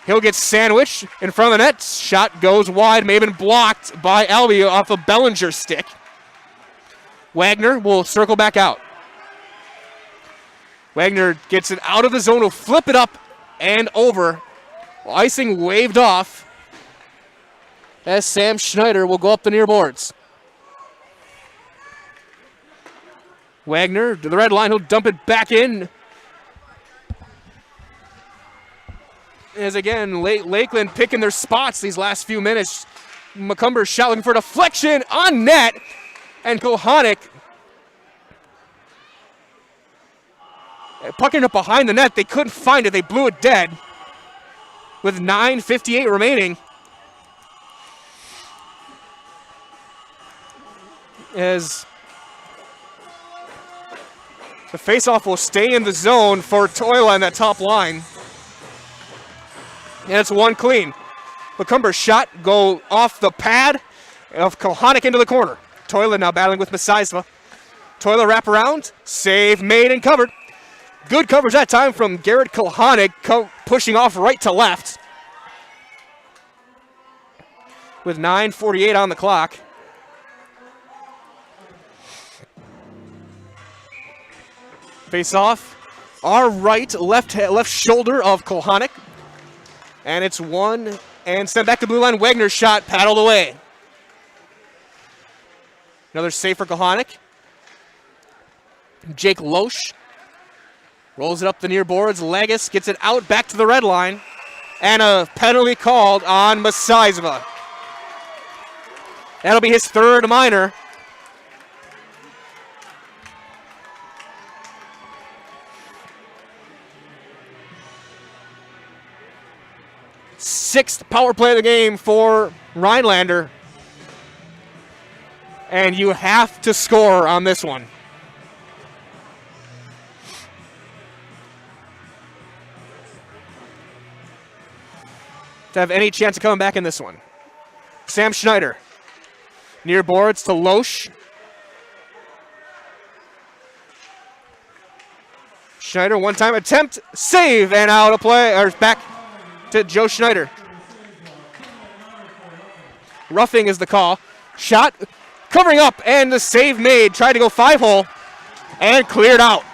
He'll get sandwiched in front of the net. Shot goes wide, may have been blocked by Albie off a Bellinger stick. Wagner will circle back out. Wagner gets it out of the zone, will flip it up and over. Icing waved off as Sam Schneider will go up the near boards. Wagner to the red line, he'll dump it back in. As again, Lakeland picking their spots these last few minutes. Macomber's shot looking for a deflection on net. And Kohanic pucking it behind the net. They couldn't find it. They blew it dead with 9:58 remaining. As the faceoff will stay in the zone for Toila on that top line. And it's one clean. Macomber's shot go off the pad of Kohanic into the corner. Toila now battling with Masaisva. Toila wrap around, save made and covered. Good coverage that time from Garrett Kohanic, pushing off right to left. With 9:48 on the clock. Face off, our right, left shoulder of Kohanic. And it's one, and sent back to blue line. Wagner's shot paddled away. Another save for Kohanic. Jake Loesch rolls it up the near boards. Legis gets it out back to the red line. And a penalty called on Masaisva. That'll be his third minor. Sixth power play of the game for Rhinelander. And you have to score on this one. To have any chance of coming back in this one. Sam Schneider. Near boards to Loesch. Schneider, one-time attempt, save, and out of play, or back to Joe Schneider. Roughing is the call. Shot, covering up, and the save made. Tried to go 5-hole, and cleared out.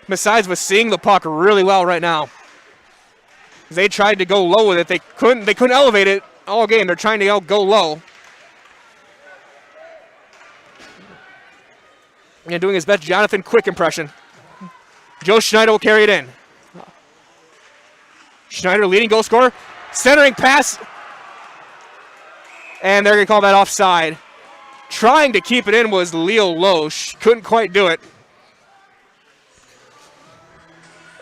Messiahs was seeing the puck really well right now. They tried to go low with it. They couldn't elevate it all game. They're trying to go low. And doing his best Jonathan Quick impression. Joe Schneider will carry it in. Schneider, leading goal scorer, centering pass. And they're going to call that offside. Trying to keep it in was Leo Loesch. Couldn't quite do it.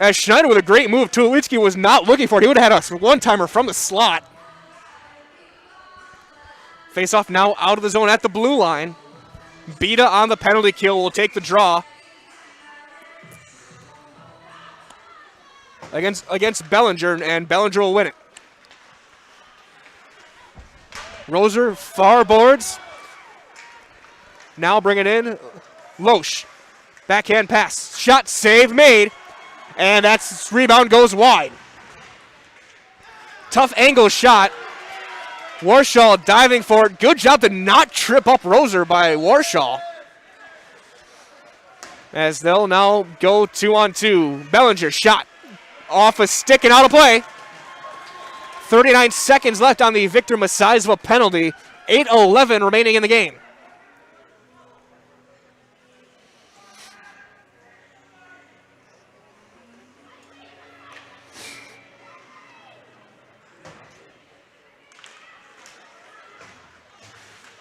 As Schneider with a great move, Tulowitzki was not looking for it. He would have had a one-timer from the slot. Face-off now out of the zone at the blue line. Beta on the penalty kill will take the draw. Against Bellinger, and Bellinger will win it. Roser, far boards. Now bring it in. Loesch, backhand pass. Shot, save made. And that's rebound goes wide. Tough angle shot. Warshaw diving for it. Good job to not trip up Roser by Warshaw. As they'll now go 2-on-2. Bellinger shot off a stick and out of play. 39 seconds left on the Victor Masaisva penalty. 8:11 remaining in the game.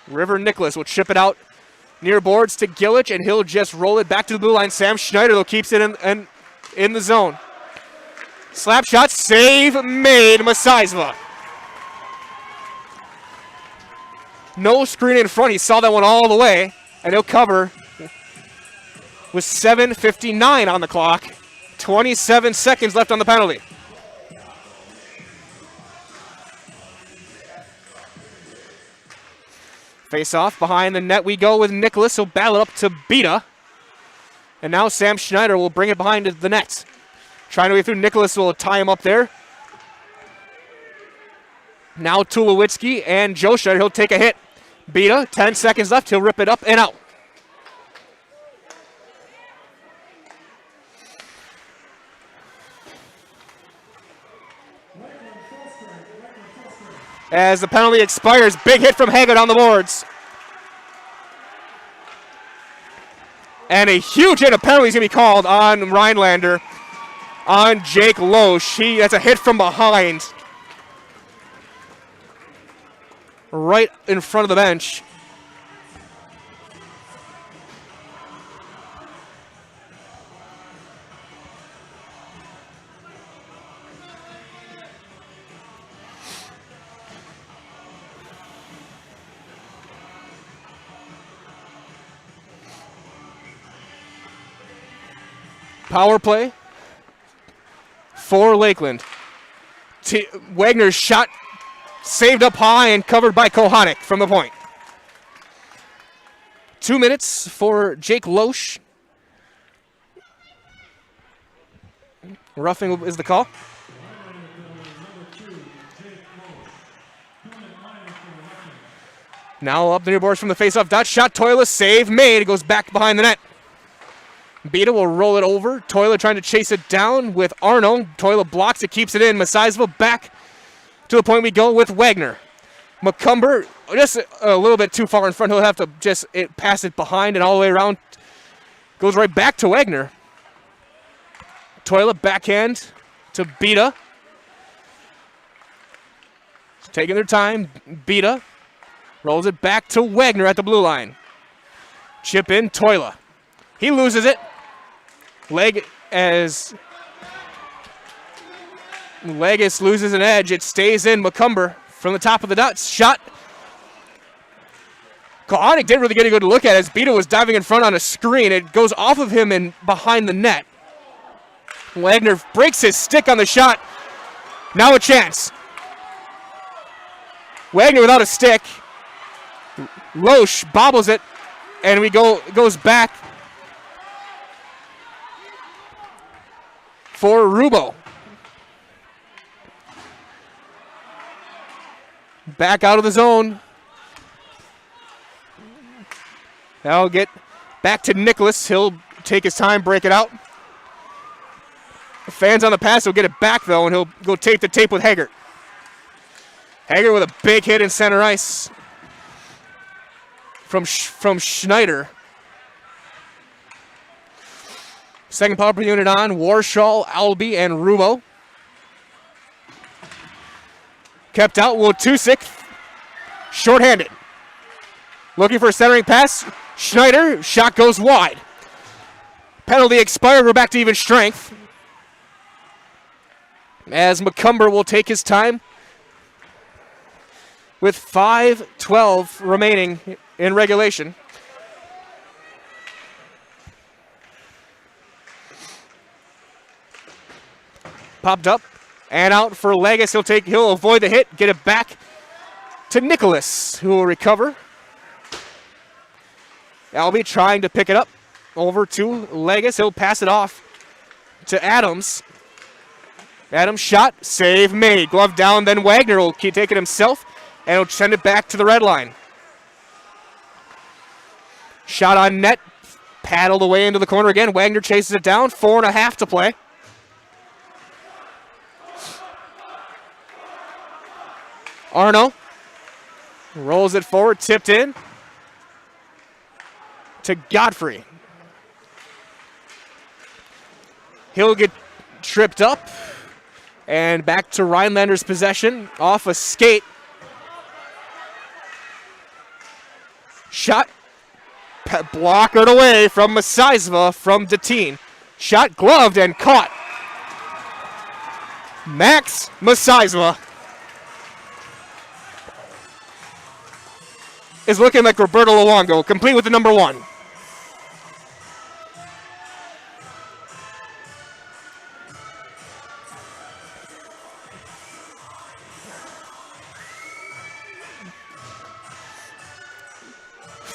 River Nicholas will chip it out near boards to Gillich, and he'll just roll it back to the blue line. Sam Schneider, though, keeps it in the zone. Slap shot, save made, Masaisva. No screen in front. He saw that one all the way, and he'll cover with 7:59 on the clock. 27 seconds left on the penalty. Face off behind the net we go with Nicholas. He'll battle it up to Beta. And now Sam Schneider will bring it behind the net. Trying to get through. Nicholas will tie him up there. Now Tulowitzki and Joe Schneider. He'll take a hit. Beta, 10 seconds left. He'll rip it up and out. as the penalty expires. Big hit from Haggard on the boards. And a huge hit of penalty is going to be called on Rhinelander, on Jake Loesch. That's a hit from behind, right in front of the bench. Power play for Lakeland. Wagner's shot saved up high and covered by Kohanic from the point. 2 minutes for Jake Loesch. Roughing is the call. Now up the near boards from the faceoff dot. Shot, Toila, save made. It goes back behind the net. Beta will roll it over. Toila trying to chase it down with Arno. Toila blocks it, keeps it in. Masizva back to the point we go with Wagner. McCumber just a little bit too far in front. He'll have to just pass it behind and all the way around. Goes right back to Wagner. Toila backhand to Beta. Taking their time. Beta rolls it back to Wagner at the blue line. Chip in, Toila. He loses it. Legis loses an edge. It stays in. McCumber from the top of the dots. Shot. Kohanic didn't really get a good look at it as Beta was diving in front on a screen. It goes off of him and behind the net. Wagner breaks his stick on the shot. Now a chance. Wagner without a stick. Loesch bobbles it, and goes back for Rubo. Back out of the zone. Now get back to Nicholas. He'll take his time, break it out. The fans on the pass will get it back, though, and he'll go tape to tape with Haggard. Haggard with a big hit in center ice from Schneider. Second power play unit on. Warshall, Albee, and Rubo. Kept out. Wotusik. Short-handed. Looking for a centering pass. Schneider. Shot goes wide. Penalty expired. We're back to even strength. As McCumber will take his time with 5:12 remaining in regulation. Popped up and out for Legis. He'll avoid the hit, get it back to Nicholas, who will recover. Albee trying to pick it up over to Legis. He'll pass it off to Adams. Adams shot, save made. Glove down, then Wagner will keep taking it himself and he'll send it back to the red line. Shot on net, paddled away into the corner again. Wagner chases it down, 4.5 to play. Arno rolls it forward, tipped in to Godfrey. He'll get tripped up and back to Rhinelander's possession off a skate. Shot blockered away from Masizva from Deteen. Shot gloved and caught. Max Masizva is looking like Roberto Luongo, complete with the number 1.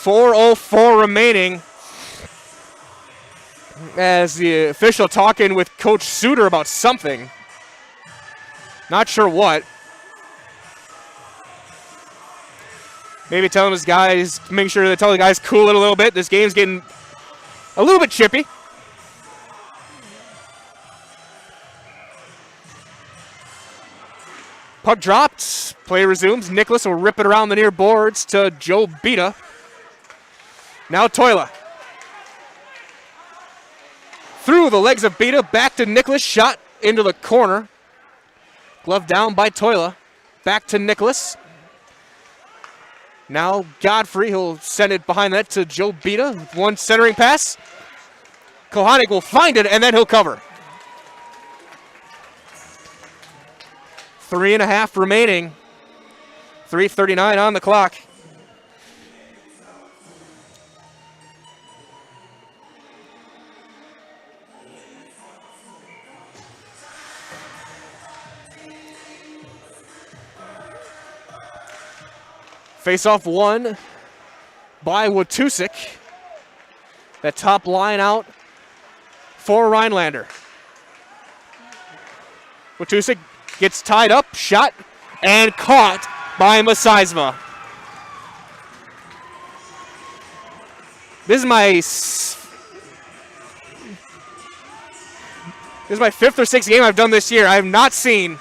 .404 remaining as the official talking with Coach Suter about something. Not sure what. Maybe telling his guys, make sure they tell the guys cool it a little bit. This game's getting a little bit chippy. Puck dropped. Play resumes. Nicholas will rip it around the near boards to Joe Bita. Now Toila. Through the legs of Bita. Back to Nicholas. Shot into the corner. Glove down by Toila. Back to Nicholas. Now Godfrey. He'll send it behind that to Joe Bita. One centering pass. Kohanik will find it, and then he'll cover. 3.5 remaining. 3:39 on the clock. Face-off won by Watusik. That top line out for Rhinelander. Watusik gets tied up, shot, and caught by Masaizva. This is my 5th or 6th game I've done this year. I have not seen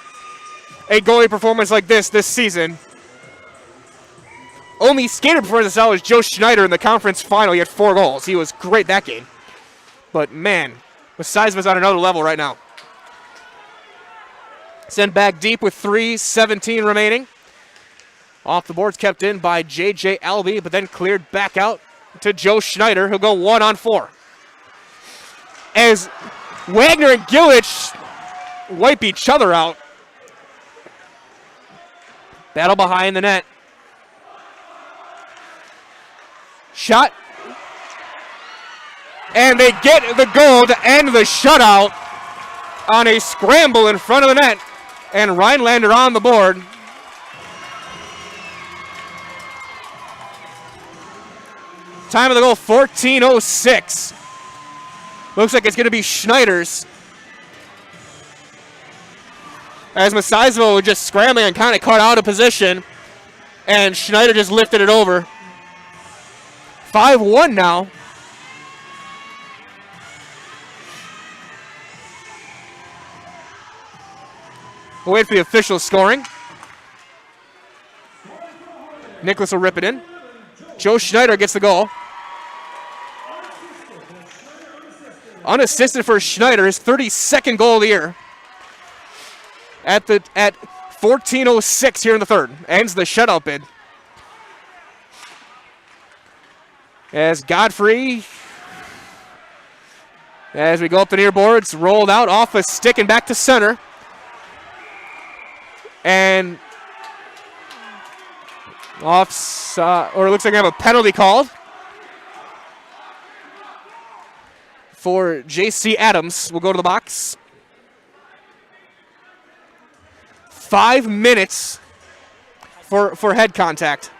a goalie performance like this season. Only skater performance I saw was Joe Schneider in the conference final. He had 4 goals. He was great that game. But man, Masaizva's on another level right now. Sent back deep with 3:17 remaining. Off the boards, kept in by J.J. Albee, but then cleared back out to Joe Schneider. He'll go 1-on-4. As Wagner and Gillich wipe each other out. Battle behind the net. Shot. And they get the goal to end the shutout on a scramble in front of the net. And Rhinelander on the board. Time of the goal, 14:06. Looks like it's going to be Schneider's. As Masaizva was just scrambling and kind of caught out of position. And Schneider just lifted it over. 5-1 now. We'll wait for the official scoring. Nicholas will rip it in. Joe Schneider gets the goal. Unassisted for Schneider, his 32nd goal of the year. At 14:06 here in the third. Ends the shutout bid. As Godfrey, as we go up the near boards, rolled out off a stick and back to center. And or it looks like we have a penalty called for J.C. Adams. We'll go to the box. 5 minutes for head contact.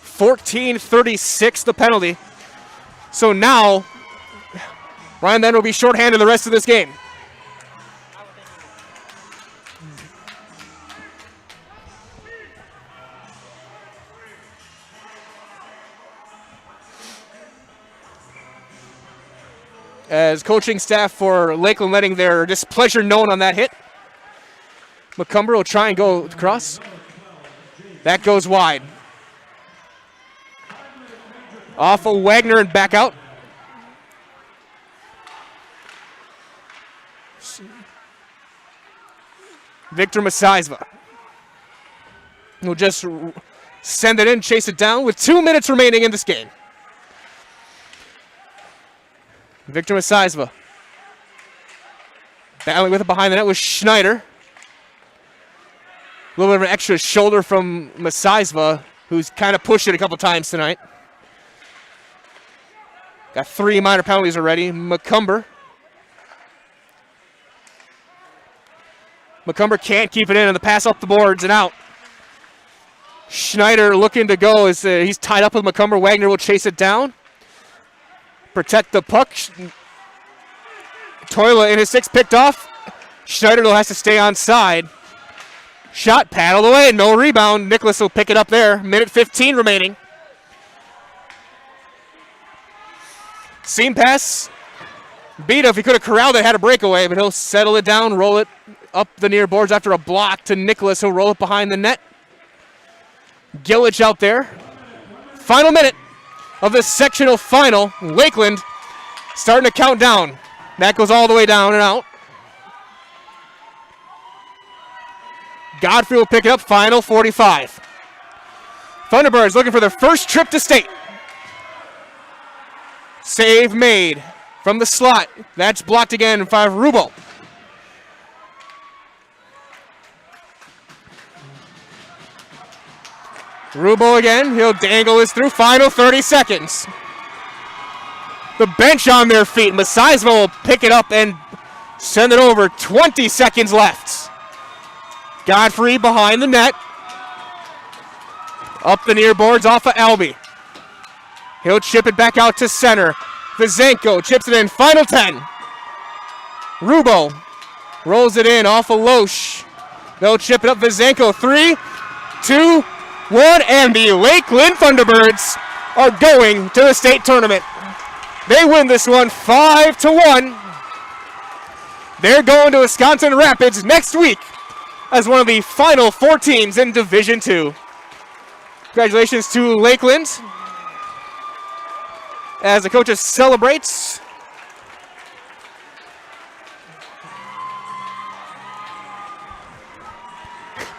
$14.36 the penalty. So now Rhinelander will be shorthanded the rest of this game. As coaching staff for Lakeland letting their displeasure known on that hit. McCumber will try and go across. That goes wide. Off of Wagner and back out. Victor Masaizva will just send it in, chase it down with 2 minutes remaining in this game. Victor Masaizva battling with it behind the net with Schneider. A little bit of an extra shoulder from Masaizva, who's kind of pushed it a couple times tonight. Got 3 minor penalties already. McCumber can't keep it in, and the pass up the boards and out. Schneider looking to go as he's tied up with McCumber. Wagner will chase it down. Protect the puck. Toila in his 6 picked off. Schneider has to stay on side. Shot paddled away, no rebound. Nicholas will pick it up there. Minute 15 remaining. Seam pass. Beat if he could have corralled it, had a breakaway, but he'll settle it down, roll it up the near boards after a block to Nicholas. He'll roll it behind the net. Gillich out there. Final minute of this sectional final. Lakeland starting to count down. That goes all the way down and out. Godfrey will pick it up, final 45. Thunderbirds looking for their first trip to state. Save made from the slot. That's blocked again by Rubo. Rubo again, he'll dangle this through, final 30 seconds. The bench on their feet. Masaisva will pick it up and send it over, 20 seconds left. Godfrey behind the net. Up the near boards off of Albie. He'll chip it back out to center. Vizenko chips it in, final 10. Rubo rolls it in off of Loesch. They'll chip it up, Vizenko, 3, 2, 1, and the Lakeland Thunderbirds are going to the state tournament. They win this one 5-1. They're going to Wisconsin Rapids next week as one of the final 4 teams in Division II. Congratulations to Lakeland as the coaches celebrates.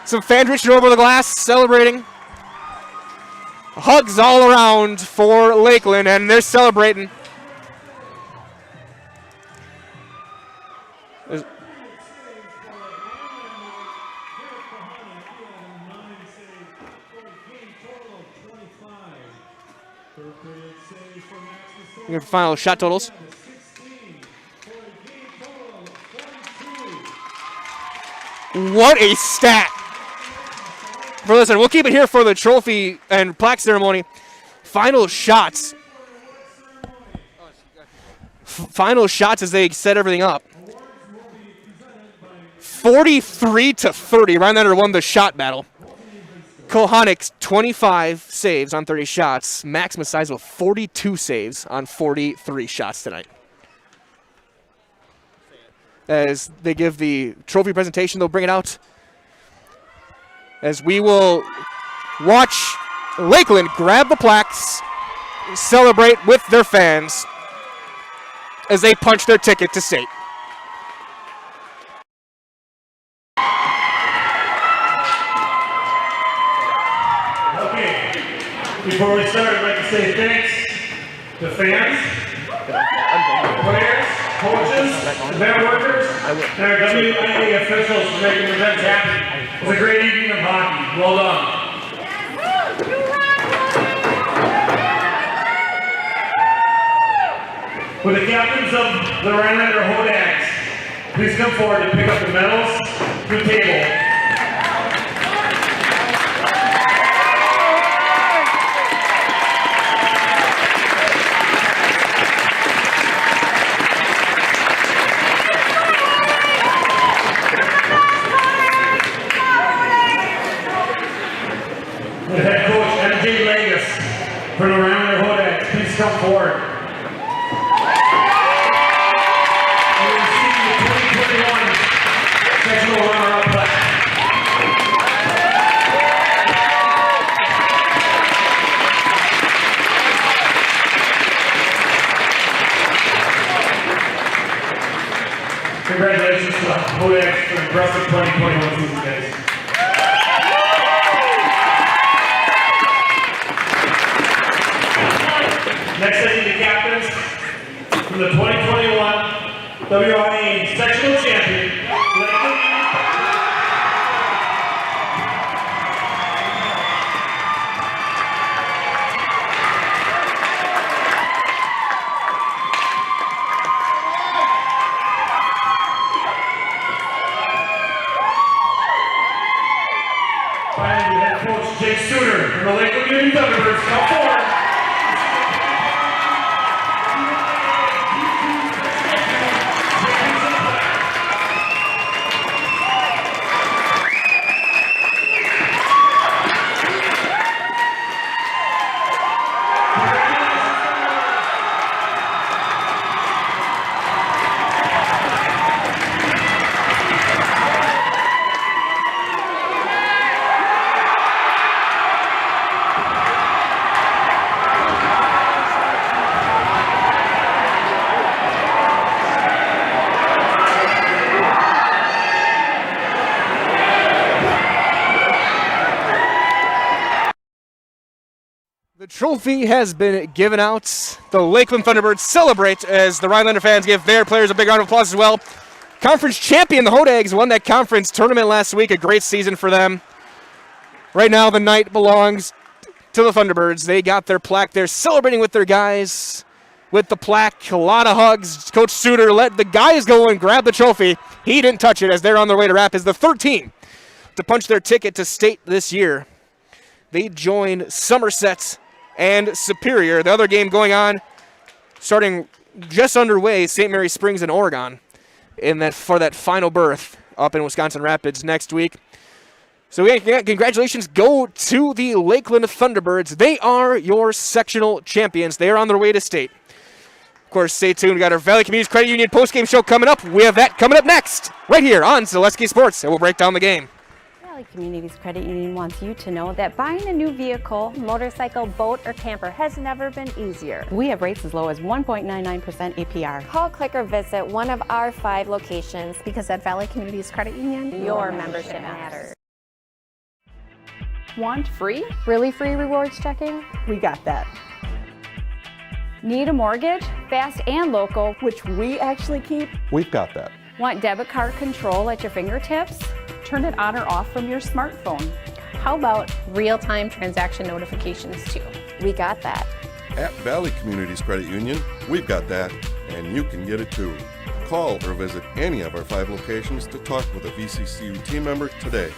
Some fans reaching over the glass, celebrating. Hugs all around for Lakeland, and they're celebrating. Your final shot totals. What a stat. For listen, we'll keep it here for the trophy and plaque ceremony. Final shots. Final shots as they set everything up. 43-30. Rhinelander won the shot battle. Kohanik, 25 saves on 30 shots. Max Masaisva, 42 saves on 43 shots tonight. As they give the trophy presentation, they'll bring it out. As we will watch Lakeland grab the plaques, celebrate with their fans as they punch their ticket to state. Before we start, I'd like to say thanks to fans, players, coaches, event workers, and our WIAA officials for making the events happen. It was a great evening of hockey. Well done. With the captains of the Rhinelander Hodags, please come forward to pick up the medals to the table. For the Rhinelander Hodags, please come forward. And we receive the 2021 sectional runner-up plaque. Congratulations to the Hodags for the impressive 2021 season, guys. Next, I need the captains from the 2021 WIAA Sectional Champion, Lakeland. Finally, we have Coach Jake Suter from the Lakeland Union Thunderbirds. Come forward. The trophy has been given out. The Lakeland Thunderbirds celebrate as the Rhinelander fans give their players a big round of applause as well. Conference champion, the Hodags, won that conference tournament last week. A great season for them. Right now, the night belongs to the Thunderbirds. They got their plaque. They're celebrating with their guys with the plaque. A lot of hugs. Coach Suter let the guys go and grab the trophy. He didn't touch it as they're on their way to wrap as the third team to punch their ticket to state this year. They joined Somerset and Superior. The other game going on, starting just underway, St. Mary Springs in Oregon for that final berth up in Wisconsin Rapids next week. So congratulations go to the Lakeland Thunderbirds. They are your sectional champions. They are on their way to state. Of course, stay tuned. We got our Valley Communities Credit Union postgame show coming up. We have that coming up next, right here on Zaleski Sports, and we'll break down the game. Valley Communities Credit Union wants you to know that buying a new vehicle, motorcycle, boat, or camper has never been easier. We have rates as low as 1.99% APR. Call, click, or visit one of our 5 locations because at Valley Communities Credit Union, Your membership matters. Want free? Really free rewards checking? We got that. Need a mortgage? Fast and local, which we actually keep? We've got that. Want debit card control at your fingertips? Turn it on or off from your smartphone. How about real-time transaction notifications too? We got that. At Valley Communities Credit Union, we've got that, and you can get it too. Call or visit any of our 5 locations to talk with a VCCU team member today.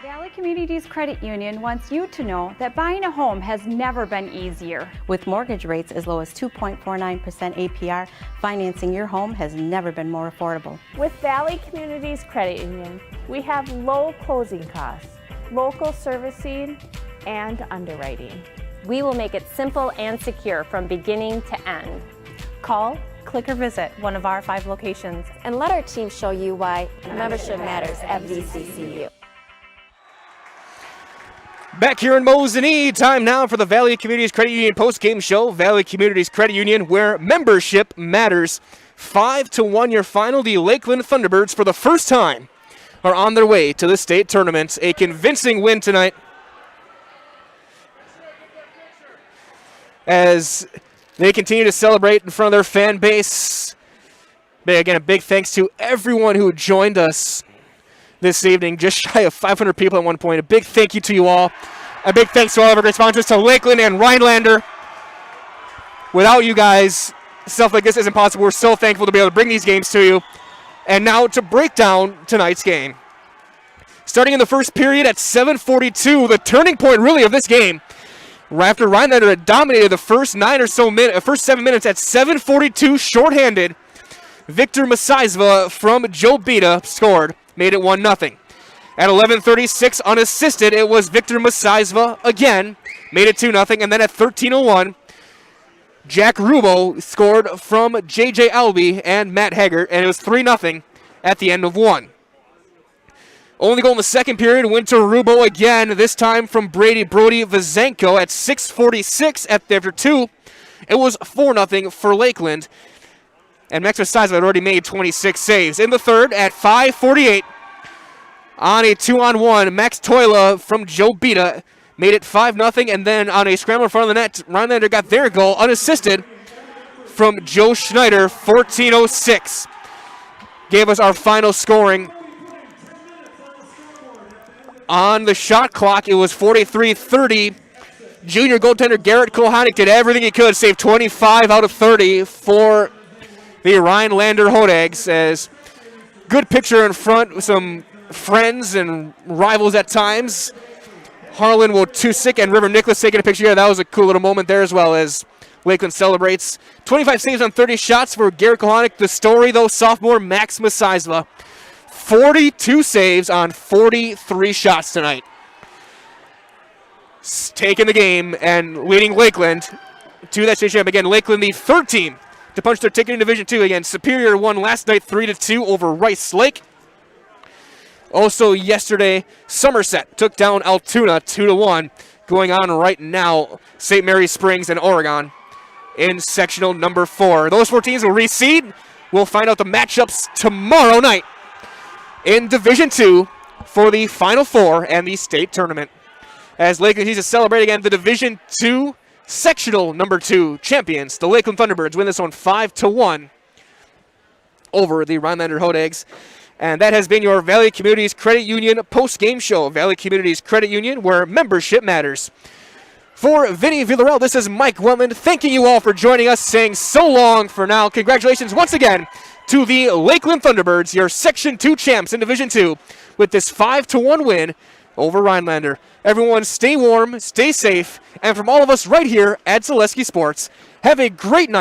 Valley Communities Credit Union wants you to know that buying a home has never been easier. With mortgage rates as low as 2.49% APR, financing your home has never been more affordable. With Valley Communities Credit Union, we have low closing costs, local servicing, and underwriting. We will make it simple and secure from beginning to end. Call, click, or visit one of our 5 locations And let our team show you why membership matters at VCCU. Back here in Mosinee, time now for the Valley Communities Credit Union post-game show. Valley Communities Credit Union, where membership matters. 5-1 your final. The Lakeland Thunderbirds, for the first time, are on their way to the state tournament. A convincing win tonight as they continue to celebrate in front of their fan base. Again, a big thanks to everyone who joined us this evening, just shy of 500 people at one point. A big thank you to you all. A big thanks to all of our great sponsors, to Lakeland and Rhinelander. Without you guys, stuff like this isn't possible. We're so thankful to be able to bring these games to you. And now to break down tonight's game. Starting in the first period at 7:42, the turning point really of this game. After Rhinelander had dominated the first 7 minutes at 7:42, shorthanded, Victor Masaisva from Jobita scored. Made it 1-0. At 11:36, unassisted, it was Victor Masaisva again. Made it 2-0. And then at 13:01, Jack Rubo scored from J.J. Albee and Matt Haggart, and it was 3-0 at the end of 1. Only goal in the second period went to Rubo again, this time from Brody Vazenko at 6:46 after 2. It was 4-0 for Lakeland. And Max Masaisva had already made 26 saves. In the third, at 5:48, on a 2-on-1, Max Toila from Jobita made it 5-0. And then on a scramble in front of the net, Rhinelander got their goal unassisted from Joe Schneider, 14:06. Gave us our final scoring. On the shot clock, it was 43-30. Junior goaltender Garrett Kohanic did everything he could, saved 25 out of 30 for the Rhinelander Hodags. As good picture in front with some friends and rivals at times. Harlan Wotusik and River Nicholas taking a picture here. That was a cool little moment there as well as Lakeland celebrates. 25 saves on 30 shots for Garrett Kohanic. The story, though, sophomore Max Masaisva. 42 saves on 43 shots tonight. Taking the game and leading Lakeland to that state champ. Again, Lakeland, the third team to punch their ticket in Division II. Again, Superior won last night 3-2 over Rice Lake. Also yesterday, Somerset took down Altoona 2-1. Going on right now, St. Mary Springs and Oregon in sectional number 4. Those 4 teams will reseed. We'll find out the matchups tomorrow night in Division II for the Final Four and the state tournament. as Lakeland is celebrating again the Division II sectional number 2 champions. The Lakeland Thunderbirds win this one 5-1 over the Rhinelander Hodags. And that has been your Valley Communities Credit Union post-game show. Valley Communities Credit Union, where membership matters. For Vinny Villarreal, this is Mike Wellman, thanking you all for joining us, saying so long for now. Congratulations once again to the Lakeland Thunderbirds, your Section 2 champs in Division 2, with this 5-1 win over Rhinelander. Everyone stay warm, stay safe, and from all of us right here at Zaleski Sports, have a great night.